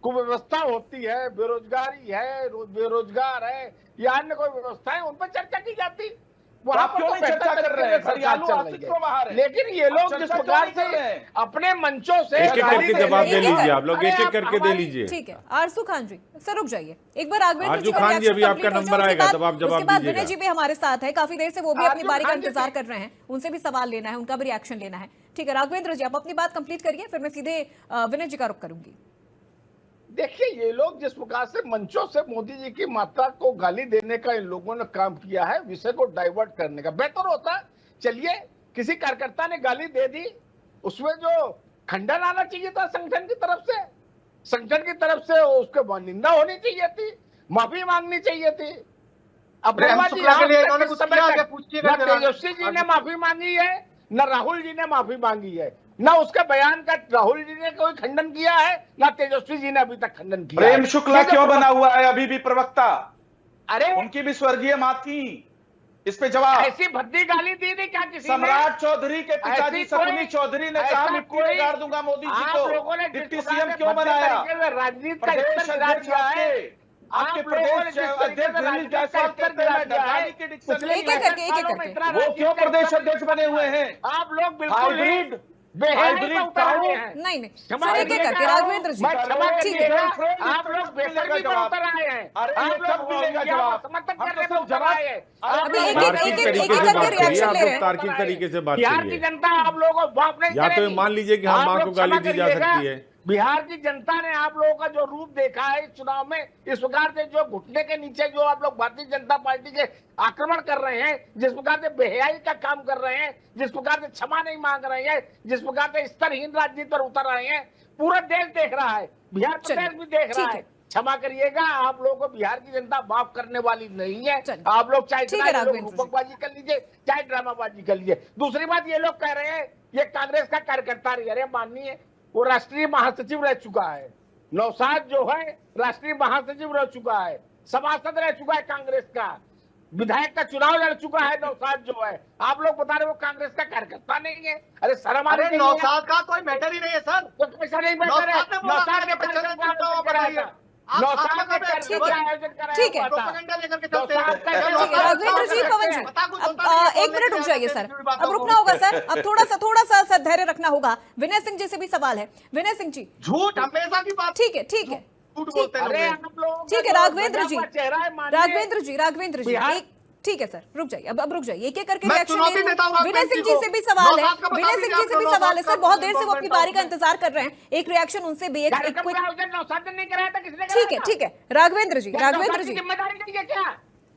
कुव्यवस्था होती है, बेरोजगारी है, बेरोजगार है या अन्य कोई व्यवस्था है, उन पर चर्चा की जाती, वहां पर क्यों तो नहीं चर्चा कर रहे हैं? घड़ियालू आशिक क्यों बाहर है? लेकिन ये लोग जिस प्रकार से अपने मंचों से एक एक करके जवाब दे लीजिए, आप लोग एक एक करके दे लीजिए। ठीक है आरजू खान जी, सर रुक जाइए एक बार। आरजू खान जी, अभी आपका नंबर आएगा तब आप जवाब उसके बाद दीजिएगा। विनय जी भी हमारे साथ है, काफी देर से वो भी अपनी आरजू बारी का खान जी इंतजार कर रहे हैं, उनसे भी सवाल लेना है, उनका भी रिएक्शन लेना है। ठीक है राघवेंद्र जी, आप अपनी बात कंप्लीट करिए, फिर मैं सीधे विनय जी का रुख करूंगी। देखिए, ये लोग जिस प्रकार से मंचों से मोदी जी की माता को गाली देने का इन लोगों ने काम किया है, विषय को डाइवर्ट करने का, बेहतर होता चलिए किसी कार्यकर्ता ने गाली दे दी, उसमें जो खंडन आना चाहिए था संगठन की तरफ से, संगठन की तरफ से उसके निंदा होनी चाहिए थी, माफी मांगनी चाहिए थी। अब तेजस्वी जी ने माफी मांगी है, न राहुल जी ने माफी मांगी है, ना उसका बयान का राहुल जी ने कोई खंडन किया है, ना तेजस्वी जी ने अभी तक खंडन किया। प्रेम शुक्ला क्यों बना हुआ है अभी भी प्रवक्ता? अरे उनकी भी स्वर्गीय मां थी, इस पे जवाब। ऐसी भद्दी गाली दी थी क्या किसी ने? सम्राट चौधरी के पिताजी सपनी चौधरी ने कहा मिट्टी में गाड़ दूंगा मोदी जी को, डिप्टी सीएम क्यों बनाया? राजनीति का प्रदेश स्तर गिरा अध्यक्ष दिया है। आपके प्रदेश अध्यक्ष दिल्ली जायसवाल कहते हैं डकानी की डिक्शन नहीं एक एक करके, एक एक करके। वो क्यों प्रदेश अध्यक्ष बने हुए हैं? आप लोग बिल्कुल हाइब्रिड नहीं सर एक एक करके राघवेंद्र जी, ठीक है आप लोग बेसब्री पर उतर आए हैं। आप लोग मिलेगा जवाब, समर्थन करने पर उतर आए हैं। अभी एक तार्किक तरीके से बात करिए, आप लोग तार्किक तरीके से बात बिहार की करिए। जनता आप लोगों को माफ नहीं या तो करेगी। मान लीजिए कि हाँ, आप माँ लोग को गाली क्षमा दी जा करिएगा। सकती है। बिहार की जनता ने आप लोगों का जो रूप देखा है इस चुनाव में, इस प्रकार से जो घुटने के नीचे जो आप लोग भारतीय जनता पार्टी के आक्रमण कर रहे हैं, जिस प्रकार से बेहयाई का काम कर रहे हैं, जिस प्रकार से क्षमा नहीं मांग रहे हैं, जिस प्रकार से स्तरहीन राजनीति पर उतर रहे हैं, पूरा देश देख रहा है, बिहार प्रदेश भी देख रहा है। क्षमा करिएगा, आप लोगों को बिहार की जनता माफ करने वाली नहीं है। आप लोग चाहे रूपकबाजी कर लीजिए, चाहे ड्रामाबाजी कर लीजिए। दूसरी बात, ये लोग कह रहे हैं ये कांग्रेस का कार्यकर्ता रही, अरे माननीय वो राष्ट्रीय महासचिव रह चुका है। नौशाद जो है राष्ट्रीय महासचिव रह चुका है, सभासद रह चुका है कांग्रेस का, विधायक का चुनाव लड़ चुका है नौशाद जो है। आप लोग बता रहे हो कांग्रेस का कार्यकर्ता नहीं है, अरे शर्म आ रही है। नौशाद का कोई मैटर ही नहीं है सर, कोई ऐसा नहीं मैटर है। नौशाद ने ठीक है राघवेंद्र जी, पवन जी, अब 1 मिनट रुक जाइए सर, अब रुकना होगा सर, अब थोड़ा सा धैर्य रखना होगा। विनय सिंह जी से भी सवाल है। विनय सिंह जी, झूठ हमेशा की बात, ठीक है ठीक है राघवेंद्र जी एक, ठीक है सर, रुक जाइए, अब रुक जाइए, एक एक करके रिएक्शन ले रहे हैं। विनय सिंह जी से भी सवाल है, विनय सिंह जी से भी सवाल है सर, बहुत देर से वो अपनी बारी का इंतजार कर रहे हैं, एक रिएक्शन उनसे भी, ठीक है राघवेंद्र जी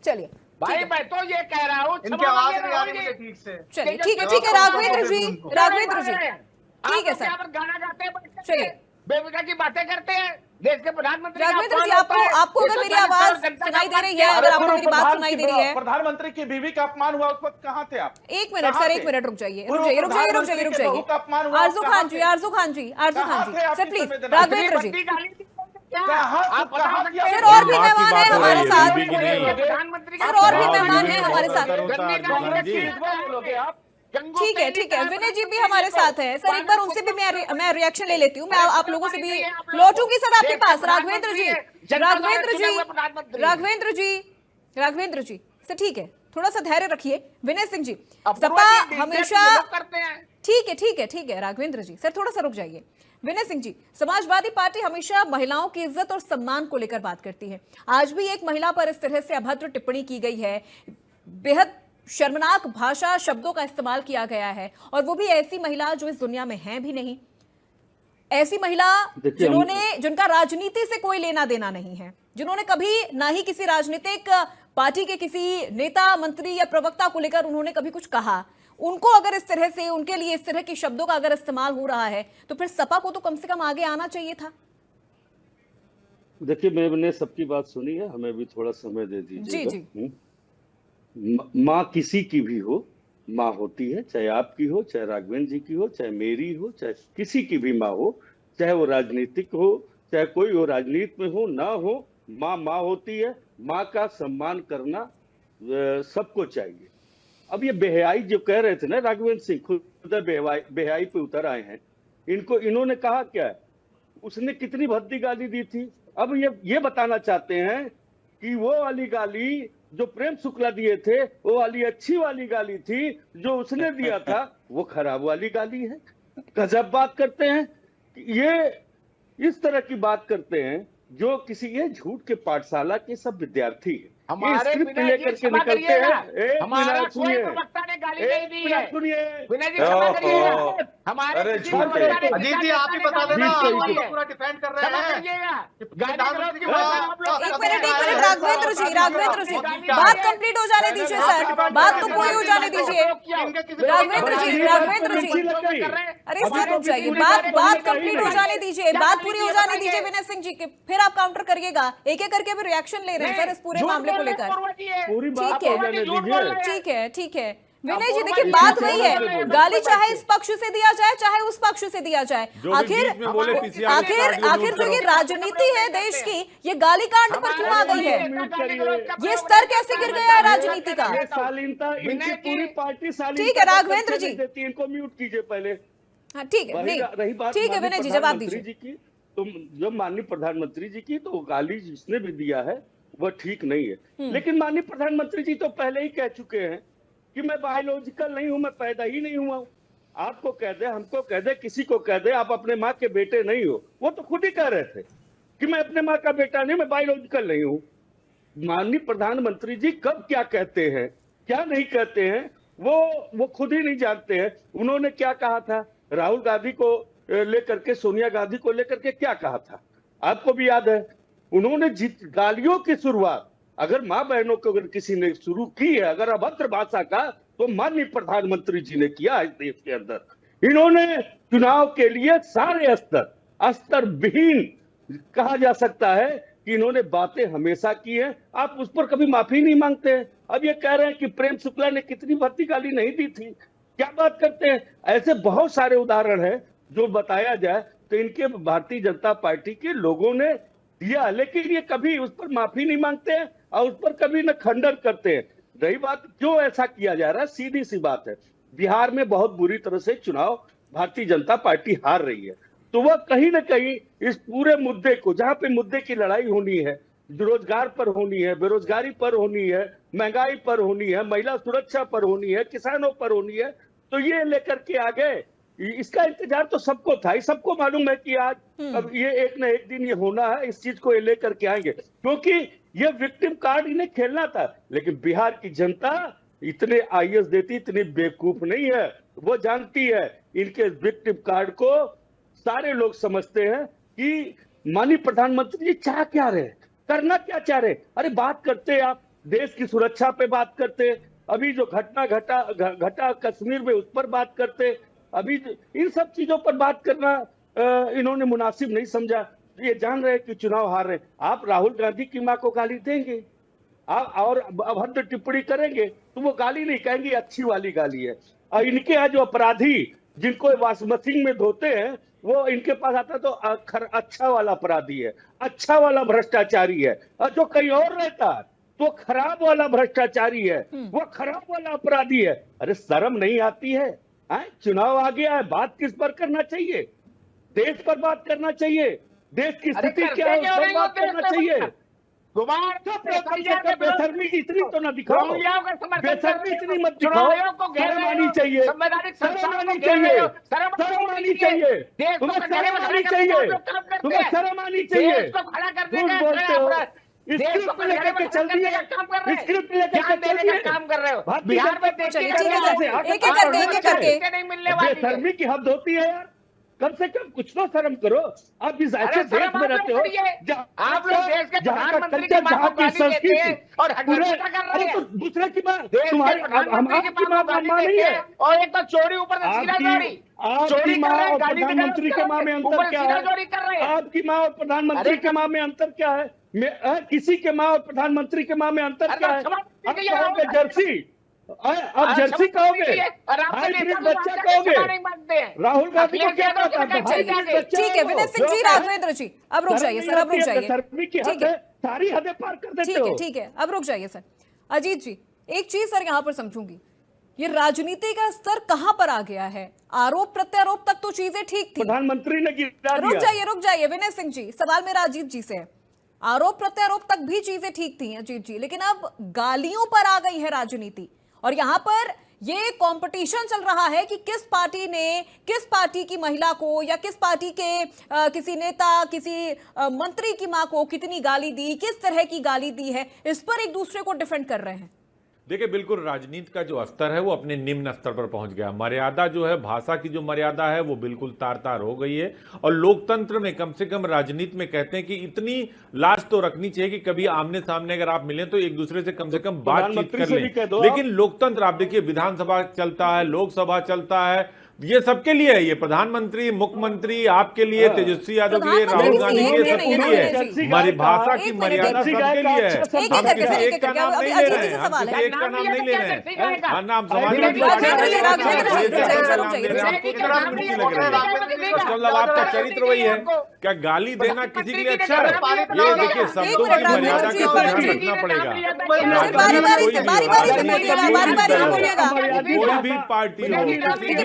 चलिए, भाई मैं तो ये कह रहा हूँ, इनकी आवाज नहीं आ रही है ठीक से। चलिए ठीक है राघवेंद्र जी ठीक है सर, गाना गाते हैं, चलिए बेवजह की बातें करते हैं, देश के प्रधानमंत्री। राघवेंद्र जी, आपको अगर मेरी आवाज सुनाई दे रही है, अगर आपको मेरी बात सुनाई दे रही है, प्रधानमंत्री की बीवी का अपमान हुआ उस वक्त कहाँ थे आप? 1 मिनट सर, 1 मिनट रुक जाइए। Arzoo Khan ji sir please, Raghavendra ji sir, और भी मेहमान है हमारे साथ, सर और भी मेहमान है हमारे साथ, ठीक है विनय जी भी हमारे साथ है सर, एक बार उनसे भी मैं रिएक्शन ले लेती हूँ, मैं आप लोगों से भी लौटूंगी सर आपके पास। राघवेंद्र जी सर, ठीक है, थोड़ा सा धैर्य रखिए। विनय सिंह जी, सपा हमेशा, ठीक है राघवेंद्र जी सर, थोड़ा सा रुक जाइए। विनय सिंह जी, समाजवादी पार्टी हमेशा महिलाओं की इज्जत और सम्मान को लेकर बात करती है, आज भी एक महिला पर इस तरह से अभद्र टिप्पणी की गई है, बेहद शर्मनाक भाषा शब्दों का इस्तेमाल किया गया है, और वो भी ऐसी महिला जो इस दुनिया में है भी नहीं, ऐसी महिला जिनका राजनीति से कोई लेना देना नहीं है, जिन्होंने कभी ना ही किसी राजनीतिक पार्टी के किसी नेता, मंत्री या प्रवक्ता को लेकर उन्होंने कभी कुछ कहा, उनको अगर इस तरह से, उनके लिए इस तरह के शब्दों का अगर इस्तेमाल हो रहा है, तो फिर सपा को तो कम से कम आगे आना चाहिए था। देखिए, मैंने सबकी बात सुनी है, हमें भी थोड़ा समय दे दीजिए। जी। माँ किसी की भी हो, माँ होती है, चाहे आपकी हो, चाहे राघवेंद्र जी की हो, चाहे मेरी हो, चाहे किसी की भी माँ हो, चाहे वो राजनीतिक हो, चाहे कोई वो राजनीति में हो ना हो, माँ होती है। माँ का सम्मान करना सबको चाहिए। अब ये बेहयाई जो कह रहे थे ना, राघवेंद्र सिंह खुद बेहयाई पे उतर आए हैं, इन्होंने कहा क्या है, उसने कितनी भद्दी गाली दी थी। अब ये बताना चाहते हैं कि वो वाली गाली जो प्रेम शुक्ला दिए थे, वो वाली अच्छी वाली गाली थी, जो उसने दिया था वो खराब वाली गाली है। गजब बात करते हैं, ये इस तरह की बात करते हैं जो किसी ये झूठ के पाठशाला के सब विद्यार्थी है, हमारे स्क्रिप्ट लेकर के निकलते हैं। हमारा कोई प्रवक्ता ने गाली नहीं दी है। सुनिए, विनय जी क्षमा करिएगा, हमारे अजीत जी आप ही बता देना, पूरा डिफेंड कर रहे हैं। राघवेंद्र जी बात कंप्लीट हो जाने दीजिए सर, बात तो पूरी हो जाने दीजिए। राघवेंद्र जी अरे सर रुक जाइए, बात कंप्लीट हो जाने दीजिए, बात पूरी हो जाने दीजिए विनय सिंह जी के, फिर आप काउंटर करिएगा। एक एक करके भी रिएक्शन ले रहे हैं सर इस पूरे मामले को लेकर। ठीक है विनय जी, देखिए बात वही है, गाली चाहे इस पक्ष से दिया जाए चाहे उस पक्ष से दिया जाए, आखिर जो ये राजनीति है देश की, ये गाली कांड पर क्यों आ गई है? ये स्तर कैसे गिर गया है राजनीति का? पूरी पार्टी ठीक है राघवेंद्र जी, इनको म्यूट कीजिए पहले। हाँ ठीक है, नहीं ठीक है विनय जी जवाब दीजिए। तो जब माननीय प्रधानमंत्री जी की, तो गाली जिसने भी दिया है वह ठीक नहीं है, लेकिन माननीय प्रधानमंत्री जी तो पहले ही कह चुके हैं कि मैं बायोलॉजिकल नहीं हूं, मैं पैदा ही नहीं हुआ हूं। आपको कह दे, हमको कह दे, किसी को कह दे आप अपने माँ के बेटे नहीं हो, वो तो खुद ही कह रहे थे कि मैं अपने माँ का बेटा नहीं, मैं बायोलॉजिकल नहीं हूं। माननीय प्रधानमंत्री जी कब क्या कहते हैं, क्या नहीं कहते हैं, वो खुद ही नहीं जानते हैं। उन्होंने क्या कहा था, राहुल गांधी को लेकर के, सोनिया गांधी को लेकर के क्या कहा था, आपको भी याद है। उन्होंने गालियों की शुरुआत अगर माँ बहनों को अगर किसी ने शुरू की है अगर अभद्र भाषा का, तो माननीय प्रधानमंत्री जी ने किया इस देश के अंदर। इन्होंने चुनाव के लिए सारे स्तर विहीन कहा जा सकता है कि इन्होंने बातें हमेशा की है। आप उस पर कभी माफी नहीं मांगते हैं। अब ये कह रहे हैं कि प्रेम शुक्ला ने कितनी भर्ती गाली नहीं दी थी, क्या बात करते हैं। ऐसे बहुत सारे उदाहरण है जो बताया जाए तो इनके भारतीय जनता पार्टी के लोगों ने दिया, लेकिन ये कभी उस पर माफी नहीं मांगते हैं और उस पर कभी न खंडन करते हैं। रही बात क्यों ऐसा किया जा रहा है, सीधी सी बात है, बिहार में बहुत बुरी तरह से चुनाव भारतीय जनता पार्टी हार रही है, तो वह कहीं ना कहीं इस पूरे मुद्दे को, जहां पे मुद्दे की लड़ाई होनी है, रोजगार पर होनी है, बेरोजगारी पर होनी है, महंगाई पर होनी है, महिला सुरक्षा पर होनी है, किसानों पर होनी है, तो ये लेकर के आ गए। इसका इंतजार तो सबको था, सबको मालूम है कि आज अब ये एक न एक दिन ये होना है, इस चीज को ये लेकर के आएंगे, क्योंकि ये विक्टिम कार्ड इन्हें खेलना था। लेकिन बिहार की जनता इतने आईएएस देती, इतनी बेवकूफ नहीं है, वो जानती है इनके विक्टिम कार्ड को सारे लोग समझते हैं कि माननीय प्रधानमंत्री जी चाह क्या रहे, करना क्या चाह रहे। अरे बात करते आप देश की सुरक्षा पे बात करते, अभी जो घटना घटा कश्मीर में उस पर बात करते, अभी इन सब चीजों पर बात करना इन्होंने मुनासिब नहीं समझा। ये जान रहे कि चुनाव हार रहे। आप राहुल गांधी की मां को गाली देंगे आप और अभद्र टिप्पणी करेंगे तो वो गाली नहीं कहेंगे, अच्छी वाली गाली है। और इनके यहाँ जो अपराधी जिनको वॉशिंग मशीन में धोते हैं वो इनके पास आता तो अच्छा वाला अपराधी है, अच्छा वाला भ्रष्टाचारी है, और जो कहीं और रहता है तो खराब वाला भ्रष्टाचारी है, वो खराब वाला अपराधी है। अरे शर्म नहीं आती है? चुनाव आ गया है, बात किस पर करना चाहिए? देश पर बात करना चाहिए, देश की स्थिति क्या है उस पर बात करना चाहिए। बेशर्मी इतनी तो ना दिखाओ, बेशर्मी इतनी मत दिखाओ। शर्म आनी चाहिए, शर्म आनी चाहिए, शर्म आनी चाहिए, तुम्हें शर्म आनी चाहिए, तुम्हें शर्म आनी चाहिए। झूठ बोलते हो, स्क्रिप्ट लेकर के चल रही है, स्क्रिप्ट लेकर के चल रही है, काम कर रहे हो बिहार में। बेशर्मी की हद होती है यार, कम से कम कुछ तो शर्म करो। आप इस ऐसे देश में रहते हो आप लोग देश के प्रधानमंत्री की मां की संस्कृति और तो दूसरे की मां, तुम्हारी आपकी मां नहीं है, और एक तो चोरी ऊपर से सीनाजोरी, आपकी मां और प्रधानमंत्री के मां में अंतर क्या है? आपकी मां और प्रधानमंत्री के मां में अंतर क्या है? किसी के मां और प्रधानमंत्री के मां में अंतर क्या है? आप कहोगे जर्सी, आप जर्सी कहोगे, बच्चा कहोगे, राहुल गांधी को क्या पता? ठीक है विनय सिंह जी, राघवेंद्र जी अब रुक जाइए सर, अब रुक जाइए, ठीक है, सारी हदें पार कर देते हो। ठीक है अब रुक जाइए सर। अजीत जी एक चीज सर यहाँ पर समझूंगी, ये राजनीति का स्तर कहाँ पर आ गया है? आरोप प्रत्यारोप तक तो चीजें ठीक थी, प्रधानमंत्री ने गिरा दिया। रुक जाइए विनय सिंह जी, सवाल मेरा अजीत जी से है। आरोप प्रत्यारोप तक भी चीजें ठीक थी अजीत जी, लेकिन अब गालियों पर आ गई है राजनीति, और यहां पर ये कंपटीशन चल रहा है कि किस पार्टी ने किस पार्टी की महिला को या किस पार्टी के किसी नेता, किसी मंत्री की मां को कितनी गाली दी, किस तरह की गाली दी है, इस पर एक दूसरे को डिफेंड कर रहे हैं। देखिए बिल्कुल राजनीति का जो स्तर है वो अपने निम्न स्तर पर पहुंच गया। मर्यादा जो है, भाषा की जो मर्यादा है वो बिल्कुल तार तार हो गई है। और लोकतंत्र में कम से कम राजनीति में कहते हैं कि इतनी लाज तो रखनी चाहिए कि कभी आमने सामने अगर आप मिलें तो एक दूसरे से कम बातचीत कर लें। लेकिन लोकतंत्र आप देखिए, विधानसभा चलता है, लोकसभा चलता है, ये सबके लिए है। ये प्रधानमंत्री, मुख्यमंत्री, आपके लिए, तेजस्वी यादव के लिए, राहुल गांधी के लिए, सबके लिए है। हमारी भाषा की मर्यादा सबके लिए है। हम किसी एक का नाम नहीं ले रहे हैं, हम किसी एक का नाम नहीं ले रहे हैं। नाम समाजवादी पार्टी मतलब आपका चरित्र वही है क्या? गाली देना किसी के लिए अच्छा है? ये देखिए शब्दों की मर्यादा का तो ध्यान रखना पड़ेगा। कोई भी पार्टी हो,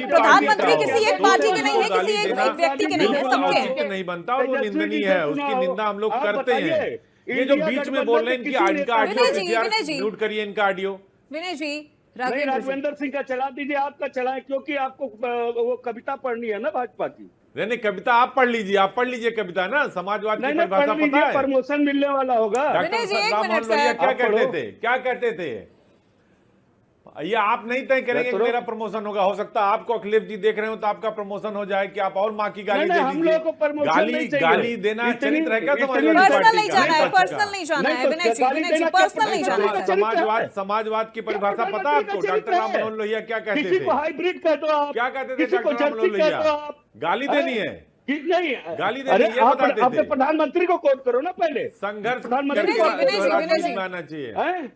प्रधानमंत्री किसी एक पार्टी के नहीं है, किसी एक व्यक्ति के नहीं है, सबके हैं। नहीं बनता और वो निंदनीय है, उसकी निंदा हम लोग करते हैं। ये जो बीच में बोल रहे हैं इनका ऑडियो म्यूट करिए, इनका ऑडियो। विनय जी, राघवेंद्र सिंह का चला दीजिए, आपका चलाएं, क्योंकि आपको वो कविता पढ़नी है ना भाजपा की। नहीं कविता आप पढ़ लीजिए, आप पढ़ लीजिए कविता ना, समाजवाद की परिभाषा पता है, प्रमोशन मिलने वाला होगा। डॉक्टर राम मनोहर लोहिया क्या कहते थे, क्या कहते थे? ये आप नहीं तय करेंगे कि मेरा प्रमोशन होगा। हो सकता है आपको अखिलेश जी देख रहे हो तो आपका प्रमोशन हो जाए कि आप और माँ की गाली दे हम दीजिए। लोगों को प्रमोशन नहीं चाहिए। गाली देना चरित्र है क्या समाजवादी पर्सनल पार्टी नहीं का? जाना है, नहीं, पर्सनल नहीं जाना है विनय जी, पर्सनल नहीं जाना है। समाजवाद की परिभाषा पता है आपको? डॉक्टर राम मनोहर लोहिया क्या कहते किसी थे? को हाइब्रिड कह दो आप, क्या कहते थे किसी को डॉक्टर राम जर्सी मनोहर कह दो लोहिया? आप। गाली देनी है नहीं, गाली देनी अरे है, ये आप बताते अपने थे। प्रधानमंत्री को कोट करो ना पहले। संघर्ष प्रधानमंत्री विनय जी, विनय जी, विनय जी। आना चाहिए। हैं?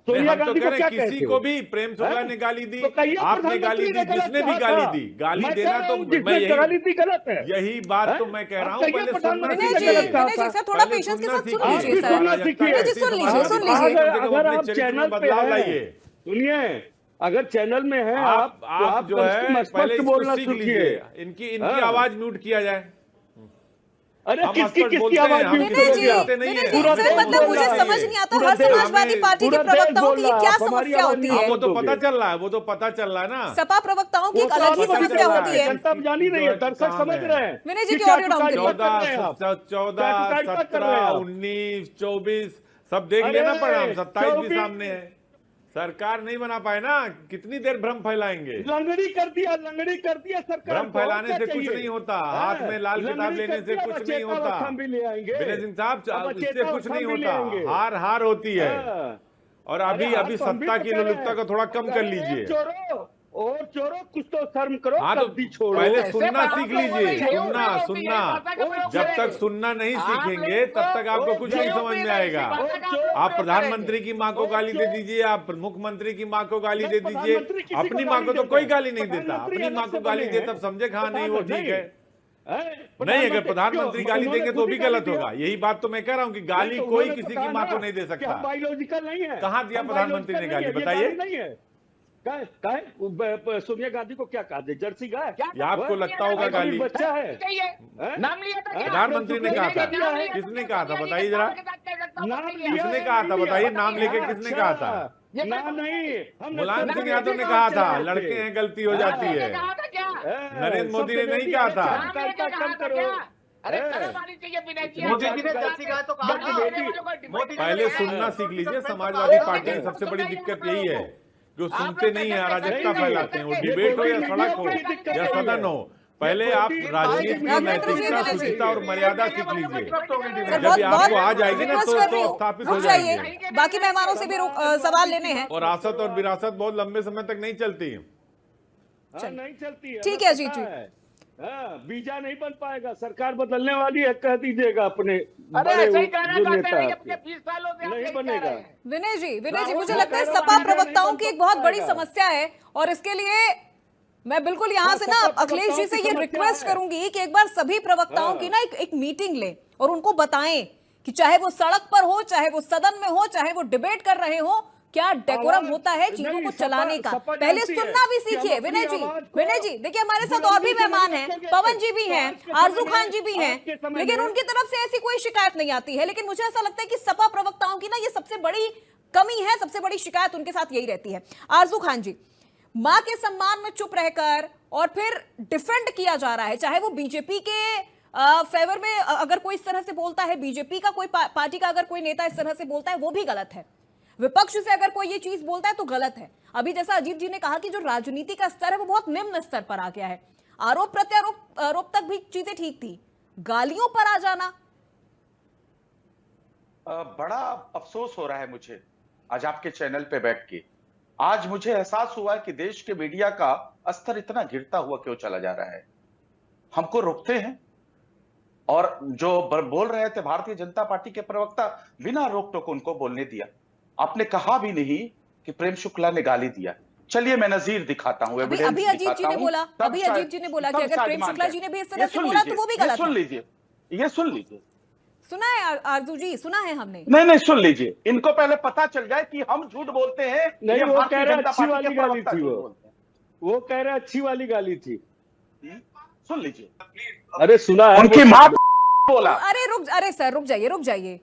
सोनिया हम तो गांधी कह को रहे क्या किसी कहते को हो? भी प्रेम शुक्ला ने गाली दी, तो कहिए आपने गाली दी, प्रधानमंत्री ने जिसने भी गलत गाली कहा। दी, गाली मैं देना कह रहा तो हूं, मैं जिसने यही गाली दी गलत है। यही बात तो मैं कह रहा हूँ। कहिए पहले सुनना प्रधानमंत्री विनय जी, ने गलत कहा विनय जी, था। सर थोड़ा पहले पेशेंस के सुनना साथ सुन सीखिए। लीजिए सर। सुनना सीखिए। विनय जी सुन लीजिए, सुन लीजिए। अगर आप चरित्र चैनल में पे बदलाव हैं, लाइए। सुनिए, अगर चैनल में हैं आप तो आप जो कम से है कम पहले स्पष्ट इसको बोलना सीख सीखिए। लीजिए। इनकी हाँ। आवाज म्यूट किया जाए। अरे हम किसकी स्पष्ट किसकी बोलते हैं, आवाज हम म्यूट किसी विनय को जी, करोगे आप? कहते नहीं विनय है। जी, पूरा सर देश मतलब बोल मुझे रहा है। समझ नहीं आता पूरा हर देश समाजवादी हमें- पार्टी के पूरा देश प्रवक्ताओं बोल की रहा है, क्या आप हमारी समस्या आवाज होती नहीं है? वो तो दोगे। पता चल रहा है, वो तो पता चल रहा है ना। सपा प्रवक्ताओं की वो एक तो अलग ही आपको पता समस्या चल रहा होती है, है। जनता अब जान ही रही है, दर्शक काम समझ है। रहे हैं। विनय जी कि की क्या ऑडियो डाउन टुकड़ी करिए। कर रहे हैं आप? 14, क्या कर रहे हैं 17, आप? 19, 24 सब देख अरे, लेना परिणाम। 27 भी 24 सामने है। सरकार नहीं बना पाए ना, कितनी देर भ्रम फैलाएंगे? लंगड़ी कर दिया सरकार भ्रम को, और फैलाने क्या से कुछ चाहिए? नहीं होता, हाँ, हाथ में लाल किताब लंगड़ी लेने कर से दिया, कुछ अब नहीं होता। हम भी ले आएंगे। विनय सिंह साहब, अब इससे कुछ नहीं हम भी ले होता। आएंगे। हार होती है। हाँ। और अरे अभी हाथ तो हम भी सत्ता तो की कह रहे लोलुपता हैं। को थोड़ा कम कर अरे लीजिए। चोरो कुछ तो शर्म करो, हाँ तो गलती छोड़ो। पहले ऐसे सुनना बात सीख तो लीजिए। नहीं है, सुनना वो सुनना वो जब चोर। तक सुनना नहीं आप सीखेंगे तब तक आपको कुछ नहीं समझ में आएगा। आप प्रधानमंत्री की माँ को गाली दे दीजिए, आप मुख्यमंत्री की माँ को गाली दे दीजिए, प्रधानमंत्री किसी को अपनी माँ को तो गाली कोई देता है। गाली नहीं देता। प्रधानमंत्री अपनी माँ अलग को से गाली बने दे तब हैं। समझे हाँ नहीं वो ठीक है। नहीं, नहीं अगर प्रधानमंत्री गाली देंगे तो भी गलत होगा। यही बात तो मैं कह रहा हूँ कि गाली कोई किसी की माँ को नहीं दे सकता। बायोलॉजिकल नहीं है। कहाँ दिया हम प्रधानमंत्री ने biological गाली? नहीं है, ये बताइए। गाली नहीं है। सोनिया गांधी को क्या कहा? जर्सी गाय? या आपको लगता होगा गाली? बच्चा है। नाम लिया था क्या? प्रधानमंत्री ने कहा था? किसने कहा था बताइए जरा? किसने कहा था बताइए? नाम लेके किसने कहा था? नाम नहीं, मुलायम सिंह यादव ने कहा था लड़के हैं गलती हो जाती है। नरेंद्र मोदी ने नहीं कहा था। कम करो। अरे शर्म आनी चाहिए विनय जी। मोदी जी ने जर्सी गाय तो कहा था। मोदी जी पहले ने सुनना सीख लीजिए। समाजवादी पार्टी की सबसे बड़ी दिक्कत यही है कि वो सुनते नहीं है, अराजकता फैलाते हैं। वो डिबेट हो या सड़क हो या सदन हो, पहले आप राजनीति की नैतिकता, शुचिता और मर्यादा सीख लीजिए। जब ये आपको आ जाएगी ना तो स्थापित हो रुक जाएगी। जाइए, बाकी मेहमानों से भी सवाल लेने हैं। और आसत और विरासत बहुत लंबे समय तक नहीं चलती। नहीं चलती है। ठीक है अजीत जी। बीजा नहीं बन पाएगा, सरकार बदलने वाली है, कह दीजिएगा अपने अरे बड़े ऐसे ही कहना जो चाहते नेता हैं, आपके। अपने 20 सालों से आप नहीं यही कह बनेगा। रहे हैं। विनय जी मुझे राहुल लगता है गांधी सपा नहीं प्रवक्ताओं बन की एक बहुत बड़ी पाएगा। समस्या है और इसके लिए मैं बिल्कुल यहाँ से ना सपा अखिलेश जी प्रवक्ताओं से की ये समस्या रिक्वेस्ट है। करूंगी कि एक बार सभी प्रवक्ताओं की ना एक मीटिंग लें और उनको बताएं कि चाहे वो सड़क पर हो, चाहे वो सदन में हो, चाहे वो डिबेट कर रहे हो, क्या डेकोरम होता है चीजों को चलाने का। पहले सुनना भी सीखिए विनय जी। देखिए हमारे साथ और भी मेहमान हैं, पवन जी भी हैं, आरजू खान जी भी हैं, लेकिन उनकी तरफ से ऐसी कोई शिकायत नहीं आती है। लेकिन मुझे ऐसा लगता है कि सपा प्रवक्ताओं की ना ये सबसे बड़ी कमी है, सबसे बड़ी शिकायत उनके साथ यही रहती है। आरजू खान जी, मां के सम्मान में चुप रहकर और फिर डिफेंड किया जा रहा है, चाहे वो बीजेपी के फेवर में अगर कोई इस तरह से बोलता है, बीजेपी का कोई पार्टी का अगर कोई नेता इस तरह से बोलता है वो भी गलत है, विपक्ष से अगर कोई ये चीज बोलता है तो गलत है। अभी जैसा अजीत जी ने कहा कि जो राजनीति का स्तर है वो बहुत निम्न स्तर पर आ गया है, आरोप प्रत्यारोप तक भी चीजें ठीक थी, गालियों पर आ जाना। बड़ा अफसोस हो रहा है मुझे आज आपके चैनल पे बैठ के। आज मुझे एहसास हुआ कि देश के मीडिया का स्तर इतना गिरता हुआ क्यों चला जा रहा है। हमको रोकते हैं और जो बोल रहे थे भारतीय जनता पार्टी के प्रवक्ता, बिना रोक टोक उनको बोलने दिया। आपने कहा भी नहीं कि प्रेम शुक्ला ने गाली दिया। चलिए मैं नजीर दिखाता हूं, अभी अजीत जी ने बोला, अभी अजीत जी ने बोला कि अगर प्रेम शुक्ला जी ने भी इस तरह से बोला तो वो भी गलत है। सुन लीजिए, ये सुन लीजिए। सुना है आरजू जी, सुना है हमने। नहीं सुन लीजिए, इनको पहले पता चल जाए कि हम झूठ बोलते हैं। नहीं, वो कह रहे जनता अच्छी पार्टी वाली के गाली प्रवक्ता थी, झूठ बोलते हैं। वो कह रहे अच्छी वाली गाली थी। सुन लीजिए। अरे सुना है उनकी मां बोला। अरे सर रुक जाइए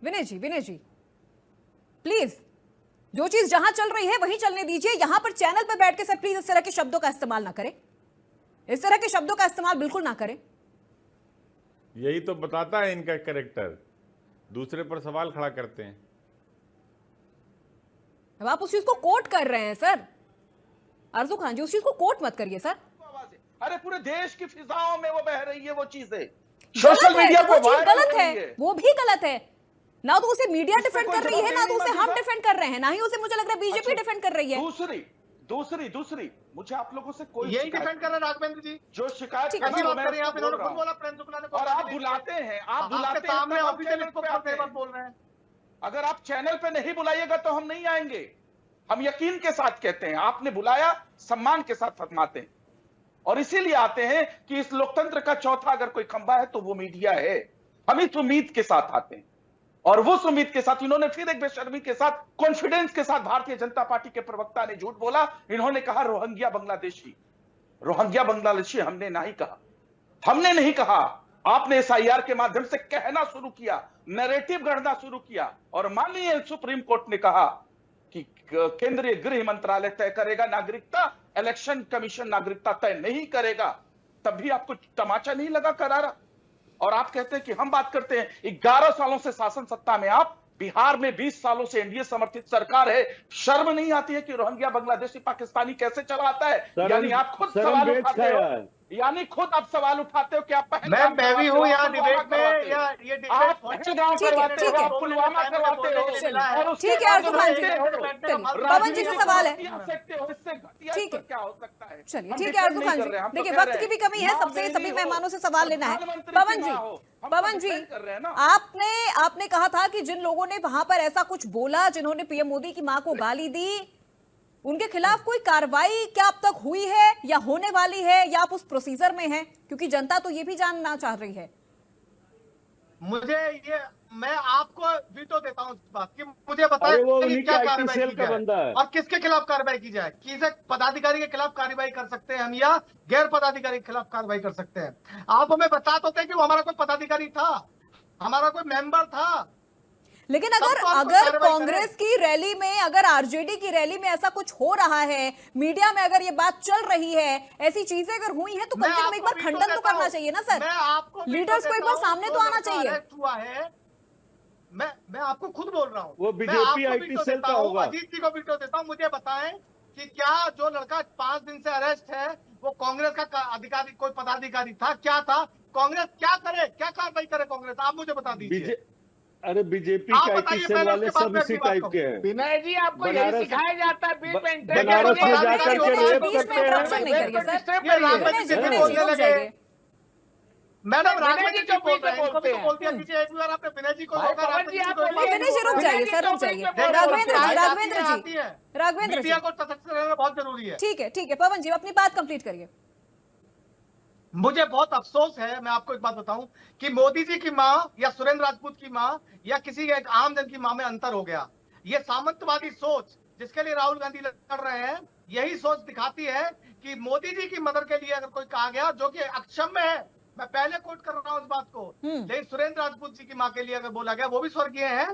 विनय जी प्लीज, जो चीज जहां चल रही है वहीं चलने दीजिए। यहां पर चैनल पर बैठ के सर प्लीज इस तरह के शब्दों का इस्तेमाल ना करें, इस तरह के शब्दों का इस्तेमाल बिल्कुल ना करें। यही तो बताता है इनका कैरेक्टर, दूसरे पर सवाल खड़ा करते हैं। अब आप उस चीज को कोट कर रहे हैं सर। आरजू खान जी, उस चीज को कोट मत करिए सर। अरे पूरे देश की फिजाओं में वो बह रही है वो चीजें, गलत सोशल है, मीडिया वो पर चीज वायरल गलत हो है, रही है। वो भी गलत है। ना तो उसे मीडिया इससे डिफेंड कोई कर रही है, जवाब ना तो उसे नहीं हम मिलता। डिफेंड कर रहे हैं, ना ही उसे मुझे लग रहा है बीजेपी अच्छा, डिफेंड कर रही है। दूसरी मुझे आप लोगों से कोई यही शिकायत डिफेंड कर रहे हैं राघवेंद्र जी। जो शिकायत ठीक है, करना ऐसी वो बात मैं करें, आप उसको इन्होंने बोल रहा खुद हूं। बोला प्रेम शुक्ला ने और आप बुलाते हैं, आप आपके बुलाते हैं सामने तब आप ऑफिशियल चैनल इसको पे आते बात हैं। बोल रहे हैं। अगर आप चैनल पे नहीं बुलाइएगा तो हम नहीं आएंगे। हम यकीन के साथ कहते हैं, आपने बुलाया, सम्मान के साथ फरमाते हैं, और इसीलिए आते हैं कि इस लोकतंत्र का चौथा अगर कोई खंभा है तो वो मीडिया है। हम इस उम्मीद के साथ आते हैं, और वो उम्मीद के साथ इन्होंने फिर एक बेशर्मी के साथ, कॉन्फिडेंस के साथ भारतीय जनता पार्टी के प्रवक्ता ने झूठ बोला। इन्होंने कहा रोहिंग्या बांग्लादेशी, रोहिंग्या बांग्लादेशी हमने नहीं कहा, हमने नहीं कहा। आपने एसआईआर के माध्यम से कहना शुरू किया, नैरेटिव गढ़ना शुरू किया, और माननीय सुप्रीम कोर्ट ने कहा कि केंद्रीय गृह मंत्रालय तय करेगा नागरिकता, इलेक्शन कमीशन नागरिकता तय नहीं करेगा। तब भी आपको तमाचा नहीं लगा करारा, और आप कहते हैं कि हम बात करते हैं। 11 सालों से शासन सत्ता में आप, बिहार में 20 सालों से एनडीए समर्थित सरकार है, शर्म नहीं आती है कि रोहिंग्या बांग्लादेशी पाकिस्तानी कैसे चलाता है? यानी आप खुद सवाल उठाते हो, यानी खुद आप सवाल उठाते हो कि आप मैं भी हूँ यहाँ डिबेट में, या ये आप पहलगाम करवाते हो, आप पुलवामा करवाते हो, और उसके ठीक है, बाद आरजू खान जी, चलिए, पवन जी से सवाल है। सकते हो, इससे घटिया ठीक है, क्या हो सकता है? चलिए हम ठीक है आरजू defend खान नहीं कर रहे हैं, जी, हम तो देखिए कह वक्त रहे की भी हैं, कमी है, माँ सबसे मेरी सभी हो, मेहमानों से सवाल लेना है। प्रधानमंत्री की पवन जी, माँ हो, हम तो पवन जी, defend कर रहे हैं ना। आपने कहा था कि जिन लोगों ने वहां पर ऐसा कुछ बोला, जिन्होंने पीएम मोदी की मां को गाली दी, उनके खिलाफ कोई कार्रवाई क्या अब तक हुई है या होने वाली है, या आप उस प्रोसीजर में हैं? क्योंकि जनता तो ये भी जानना चाह रही है। मुझे ये, मैं आपको वीटो देता हूँ इस बात की, मुझे बताएं कि क्या कार्रवाई की जाए और किसके खिलाफ कार्रवाई की जाए। किसी पदाधिकारी के खिलाफ कार्रवाई कर सकते हैं हम, या गैर पदाधिकारी के खिलाफ कार्रवाई कर सकते हैं। आप हमें बता तो थे कि वो हमारा कोई पदाधिकारी था, हमारा कोई मेंबर था। लेकिन अगर कांग्रेस की रैली में, अगर आरजेडी की रैली में ऐसा कुछ हो रहा है, मीडिया में अगर ये बात चल रही है, ऐसी चीजें अगर हुई हैं, तो कम से कम एक बार खंडन तो करना चाहिए ना सर। लीडर्स को एक बार सामने तो आना चाहिए। हुआ है, मैं आपको खुद बोल रहा हूँ, वो बीजेपी आईटी सेल का होगा। अजीत जी को वीटो देता हूँ। मुझे बताएं कि क्या जो लड़का 5 दिन से अरेस्ट है वो कांग्रेस का अधिकारी, कोई पदाधिकारी था, क्या था? कांग्रेस क्या करे, क्या कार्रवाई करे कांग्रेस? आप मुझे बता दीजिए। अरे बीजेपी के आईटी सेल वाले सब इसी टाइप के हैं। विनय जी, आपको यही सिखाया जाता है बीच में बनारस में जाकर के रेप करते हैं। मैडम राघवेंद्र जी बोल रहे हैं, इनको भी तो बोल दिया कीजिए। एक बार आपने विनय जी को रोका, विनय जी रुक जाइए सर, रुक जाइए। राघवेंद्र जी, मीडिया को सशक्त रहना बहुत जरूरी है। ठीक है पवन जी, अपनी बात कंप्लीट करिए। मुझे बहुत अफसोस है, मैं आपको एक बात बताऊं, कि मोदी जी की मां या सुरेंद्र राजपूत की मां या किसी एक आम जन की मां में अंतर हो गया। ये सामंतवादी सोच जिसके लिए राहुल गांधी लड़ रहे हैं, यही सोच दिखाती है कि मोदी जी की मदद के लिए अगर कोई कहा गया, जो कि अक्षम्य है, मैं पहले कोट कर रहा हूं इस बात को, लेकिन सुरेंद्र राजपूत जी की मां के लिए अगर बोला गया, वो भी स्वर्गीय है,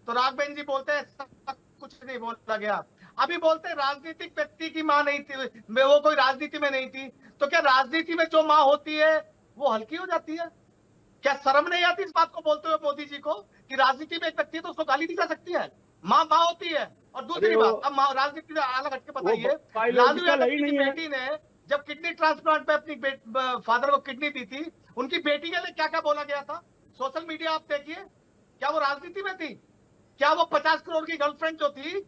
तो राघवेंद्र जी बोलते हैं सब कुछ नहीं बोला गया। अभी बोलते हैं राजनीतिक व्यक्ति की मां नहीं थी, वो कोई राजनीति में नहीं थी। तो क्या राजनीति में जो मां होती है वो हल्की हो जाती है? क्या शर्म नहीं आती इस बात को बोलते हुए मोदी जी को कि राजनीति में एक व्यक्ति है तो उसको गाली दी जा सकती है? मां मां होती है। और दूसरी बात, अब राजनीति में अलग हटके बताइए, लालू यादव की बेटी ने जब किडनी ट्रांसप्लांट पे अपनी फादर को किडनी दी थी, उनकी बेटी के लिए क्या क्या बोला गया था? सोशल मीडिया आप देखिए, क्या वो राजनीति में थी? क्या वो 50 करोड़ की गर्लफ्रेंड जो थी,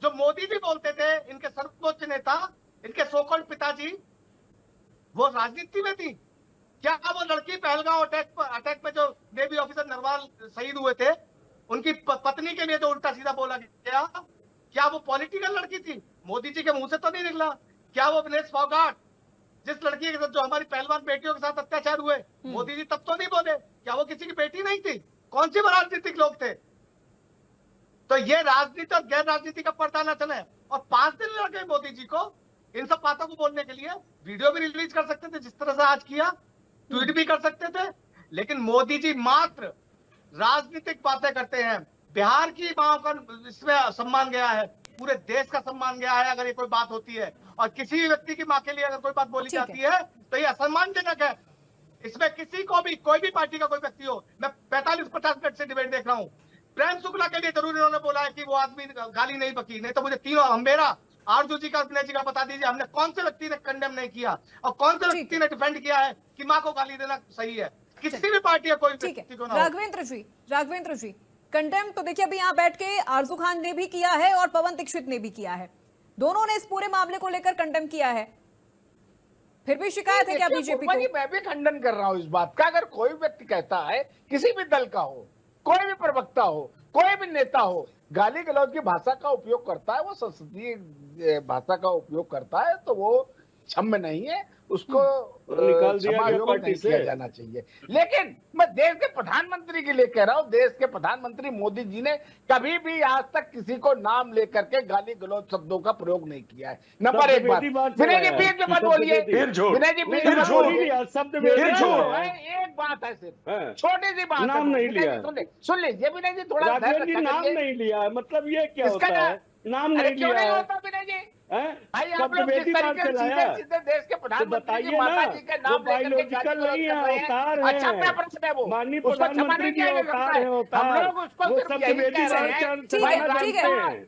जो मोदी जी बोलते थे इनके सर्वोच्च नेता, इनके सो-कॉल्ड पिताजी, वो राजनीति में थी? क्या वो लड़की पहलगांव अटैक में जो नेवी ऑफिसर नरवाल शहीद हुए थे, उनकी पत्नी के लिए जो उल्टा सीधा बोला गया, क्या वो पॉलिटिकल लड़की थी? मोदी जी के मुंह से तो नहीं निकला। क्या वो विनेश फोगाट, जिस लड़की के साथ जो हमारी पहलवान बेटियों के साथ अत्याचार हुए, मोदी जी तब तो नहीं बोले? क्या वो किसी की बेटी नहीं थी? कौन सी राजनीतिक लोग थे? तो ये राजनीति और गैर राजनीति का पर्दा न चले। और 5 दिन लग गए मोदी जी को इन सब बातों को बोलने के लिए। वीडियो भी रिलीज कर सकते थे जिस तरह से आज किया, ट्वीट भी कर सकते थे, लेकिन मोदी जी मात्र राजनीतिक बातें करते हैं। बिहार की मां का इसमें सम्मान गया है, पूरे देश का सम्मान गया है अगर ये कोई बात होती है। और किसी भी व्यक्ति की मां के लिए अगर कोई बात बोली जाती है तो ये असम्मानजनक है। इसमें किसी को भी, कोई भी पार्टी का कोई व्यक्ति हो, मैं 45-50 मिनट से डिबेट देख रहा हूं, प्रेम शुक्ला के लिए जरूर इन्होंने बोला है कि वो आदमी गाली नहीं बकी, नहीं तो मुझे तीनों मेरा आरजू जी का विनय जी का बता दीजिए, हमने कौन से व्यक्ति ने कंडेम नहीं किया और कौन से व्यक्ति ने डिफेंड किया है कि माँ को गाली देना सही है, किसी भी पार्टी या कोई व्यक्ति को ना हो। राघवेंद्र जी कंडेम तो देखिए अभी यहाँ बैठ के आरजू खान ने भी किया है और पवन दीक्षित ने भी किया है, दोनों ने इस पूरे मामले को लेकर कंडेम किया है, फिर भी शिकायत है क्या बीजेपी को? मैं भी खंडन कर रहा हूँ इस बात का। अगर कोई व्यक्ति कहता है, किसी भी दल का हो, कोई भी प्रवक्ता हो, कोई भी नेता हो, गाली गलौज की भाषा का उपयोग करता है, वो संसदीय भाषा का उपयोग करता है, तो वो क्षम्य नहीं है, उसको निकाल दिया गया पार्टी से किया जाना चाहिए। लेकिन मैं देश के प्रधानमंत्री के लिए कह रहा हूँ, देश के प्रधानमंत्री मोदी जी ने कभी भी आज तक किसी को नाम लेकर के गाली गलौज शब्दों का प्रयोग नहीं किया है। नंबर एक बात, विनय जी बीच में मत बोलिए, विनय जी बीच में मत बोलिए, शब्द एक बात है सिर्फ छोटी सी बात, नाम नहीं लिया, सुन लीजिए विनय जी, थोड़ा नाम नहीं लिया, मतलब ये क्या होता है, नाम नहीं लिया है विनय जी? भाई आप लोग जिस तरीके से सीधे देश के प्रधानमंत्री की माता जी का नाम बायोलॉजिकल नहीं है, अवतार है, अच्छा अपना प्रश्न है वो, माननीय प्रधानमंत्री की अवतार है, हम लोग उसको वो सिर्फ सब यही कह रहे हैं, ठीक है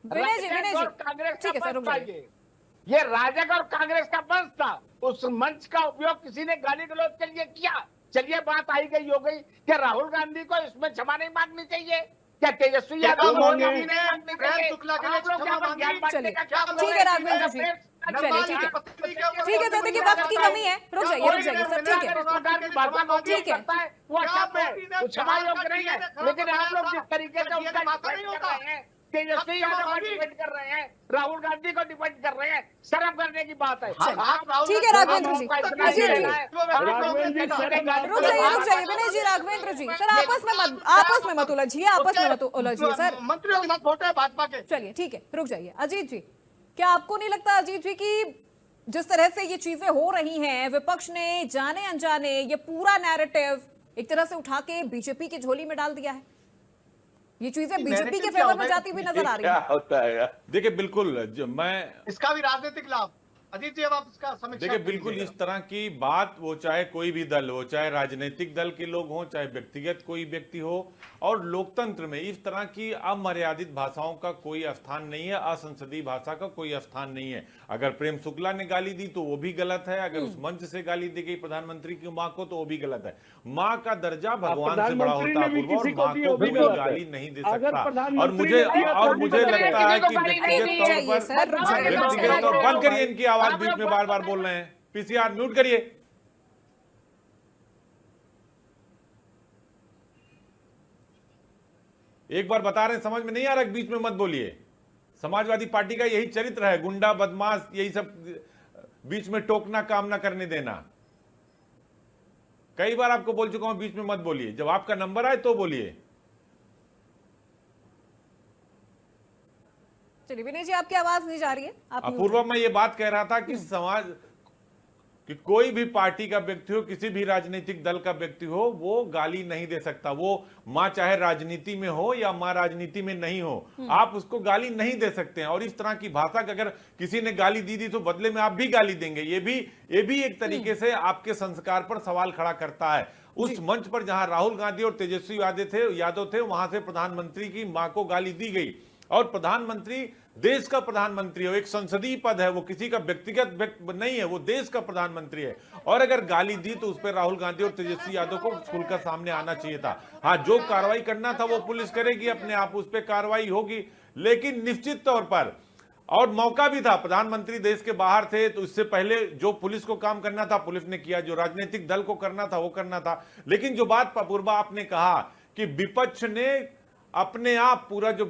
विनय जी कांग्रेस ठीक है सर, रुक जाइए। ये राजग और कांग्रेस का मंच था, उस मंच का उपयोग किसी ने गाली गलौज के लिए किया। चलिए बात आई गई हो गई, क्या राहुल गांधी को इसमें क्षमा नहीं मांगनी चाहिए? क्या तेजस्वी यादव मोदी ने ठीक है राघवेंद्र जी, चलिए ठीक है सर, देखिए वक्त की कमी है, रुक जाइए सर, ठीक है वो क्षमा योग्य नहीं है, लेकिन आप लोग जिस तरीके से उसका डिफेंड कर रहे हैं, तेजस्वी यादव को डिफेंड कर रहे हैं, राहुल गांधी को डिफेंड कर रहे हैं, शर्म करने की बात है। ठीक है राघवेंद्र जी, रुक जाइए विनय जी, राघवेंद्र जी सर आपस में मत उलझिए सर, मंत्रियों के साथ फोटो है भाजपा के। चलिए ठीक है, रुक जाइए। अजीत जी, क्या आपको नहीं लगता अजीत जी कि जिस तरह से ये चीजें हो रही हैं, विपक्ष ने जाने अनजाने ये पूरा नैरेटिव एक तरह से उठा के बीजेपी की झोली में डाल दिया है, ये चीजें बीजेपी के फेवर में जाती हुई नजर आ रही है? क्या होता है यार? देखिए बिल्कुल, मैं इसका भी राजनीतिक लाभ, अजीत जी अब आप इसका समीक्षा देखिए बिल्कुल इस तरह की बात, वो चाहे कोई भी दल हो, चाहे राजनीतिक दल के लोग हों, चाहे व्यक्तिगत कोई व्यक्ति हो, और लोकतंत्र में इस तरह की अमर्यादित भाषाओं का कोई स्थान नहीं है, असंसदीय भाषा का कोई स्थान नहीं है। अगर प्रेम शुक्ला ने गाली दी तो वो भी गलत है, अगर उस मंच से गाली दी गई प्रधानमंत्री की मां को तो वो भी गलत है। मां का दर्जा भगवान से बड़ा होता है और मां को भी गाली नहीं दे सकता। और मुझे लगता है कि व्यक्तिगत तौर पर बंद करिए इनकी आवाज, बीच में बार बार बोल रहे हैं, पीसीआर म्यूट करिए। एक बार बता रहे हैं, समझ में नहीं आ रहा, बीच में मत बोलिए। समाजवादी पार्टी का यही चरित्र है, गुंडा बदमाश यही सब, बीच में टोकना, काम ना करने देना। कई बार आपको बोल चुका हूं बीच में मत बोलिए, जब आपका नंबर आए तो बोलिए। चलिए विनय जी, आपकी आवाज नहीं जा रही है। अपूर्वा, मैं ये बात कह रहा था कि समाज कि कोई भी पार्टी का व्यक्ति हो, किसी भी राजनीतिक दल का व्यक्ति हो, वो गाली नहीं दे सकता। वो मां चाहे राजनीति में हो या मां राजनीति में नहीं हो, आप उसको गाली नहीं दे सकते हैं। और इस तरह की भाषा का अगर किसी ने गाली दी तो बदले में आप भी गाली देंगे, ये भी एक तरीके से आपके संस्कार पर सवाल खड़ा करता है। उस मंच पर जहां राहुल गांधी और तेजस्वी यादव थे, वहां से प्रधानमंत्री की मां को गाली दी गई। और प्रधानमंत्री देश का प्रधानमंत्री है, एक संसदीय पद है, वो किसी का व्यक्तिगत नहीं है, वो देश का प्रधानमंत्री है। और अगर गाली दी तो उस पर राहुल गांधी और तेजस्वी यादव को खुलकर सामने आना चाहिए था। हाँ, जो कार्रवाई करना था वो पुलिस करेगी अपने आप, उस पर कार्रवाई होगी, लेकिन निश्चित तौर पर, और मौका भी था, प्रधानमंत्री देश के बाहर थे, तो इससे पहले जो पुलिस को काम करना था पुलिस ने किया, जो राजनीतिक दल को करना था वो करना था। लेकिन जो बात अपूर्वा आपने कहा कि विपक्ष ने अपने आप पूरा जो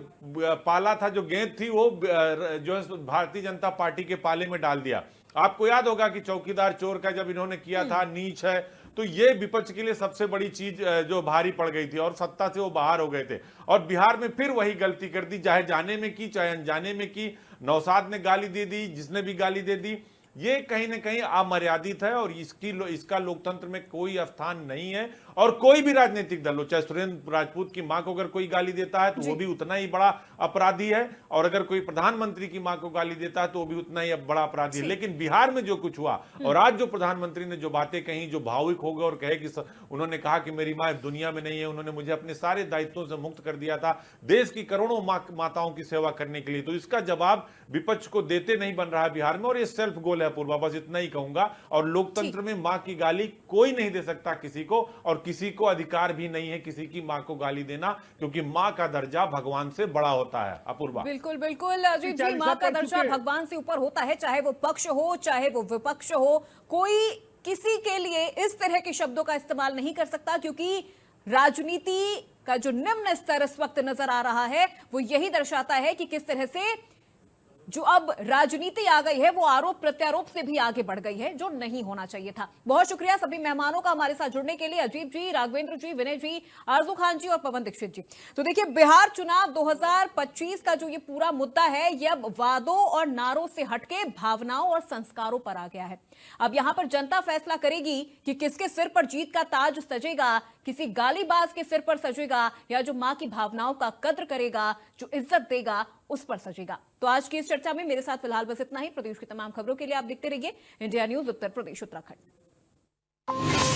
पाला था, जो गेंद थी, वो जो है भारतीय जनता पार्टी के पाले में डाल दिया। आपको याद होगा कि चौकीदार चोर का जब इन्होंने किया था, नीच है, तो ये विपक्ष के लिए सबसे बड़ी चीज जो भारी पड़ गई थी और सत्ता से वो बाहर हो गए थे। और बिहार में फिर वही गलती कर दी, चाहे जाने में की चाहे अनजाने में की। नौशाद ने गाली दे दी, जिसने भी गाली दे दी, ये कहीं ना कहीं अमर्यादित है और इसका लोकतंत्र में कोई स्थान नहीं है। और कोई भी राजनीतिक दल हो, चाहे सुरेंद्र राजपूत की मां को अगर कोई गाली देता है तो वो भी उतना ही बड़ा अपराधी है, और अगर कोई प्रधानमंत्री की मां को गाली देता है तो वो भी उतना ही बड़ा अपराधी है। लेकिन बिहार में जो कुछ हुआ और आज जो प्रधानमंत्री ने जो बातें कही, जो भावुक हो गए और कहे कि उन्होंने कहा कि मेरी मां दुनिया में नहीं है, उन्होंने मुझे अपने सारे दायित्वों से मुक्त कर दिया था देश की करोड़ों माताओं की सेवा करने के लिए, तो इसका जवाब विपक्ष को देते नहीं बन रहा है बिहार में, और ये सेल्फ गोल है पूर्वा, बस इतना ही कहूंगा। और लोकतंत्र में मां की गाली कोई नहीं दे सकता किसी को, और किसी को अधिकार भी नहीं है किसी की मां को गाली देना, क्योंकि मां का दर्जा भगवान से बड़ा होता है। अपूर्वा, बिल्कुल बिल्कुल अजीत जी, मां का दर्जा भगवान से ऊपर होता है, चाहे वो पक्ष हो चाहे वो विपक्ष हो, कोई किसी के लिए इस तरह के शब्दों का इस्तेमाल नहीं कर सकता, क्योंकि राजनीति का जो निम्न स्तर इस वक्त नजर आ रहा है वो यही दर्शाता है कि किस तरह से जो अब राजनीति आ गई है वो आरोप प्रत्यारोप से भी आगे बढ़ गई है, जो नहीं होना चाहिए था। बहुत शुक्रिया सभी मेहमानों का हमारे साथ जुड़ने के लिए, अजीत जी, राघवेंद्र जी, विनय जी, आरजू खान जी और पवन दीक्षित जी। तो देखिए, बिहार चुनाव 2025 का जो ये पूरा मुद्दा है ये अब वादों और नारों से हटके भावनाओं और संस्कारों पर आ गया है। अब यहां पर जनता फैसला करेगी कि किसके सिर पर जीत का ताज सजेगा, किसी गालीबाज के सिर पर सजेगा या जो मां की भावनाओं का कद्र करेगा, जो इज्जत देगा उस पर सजेगा। तो आज की इस चर्चा में मेरे साथ फिलहाल बस इतना ही। प्रदेश की तमाम खबरों के लिए आप देखते रहिए इंडिया न्यूज उत्तर प्रदेश उत्तराखंड।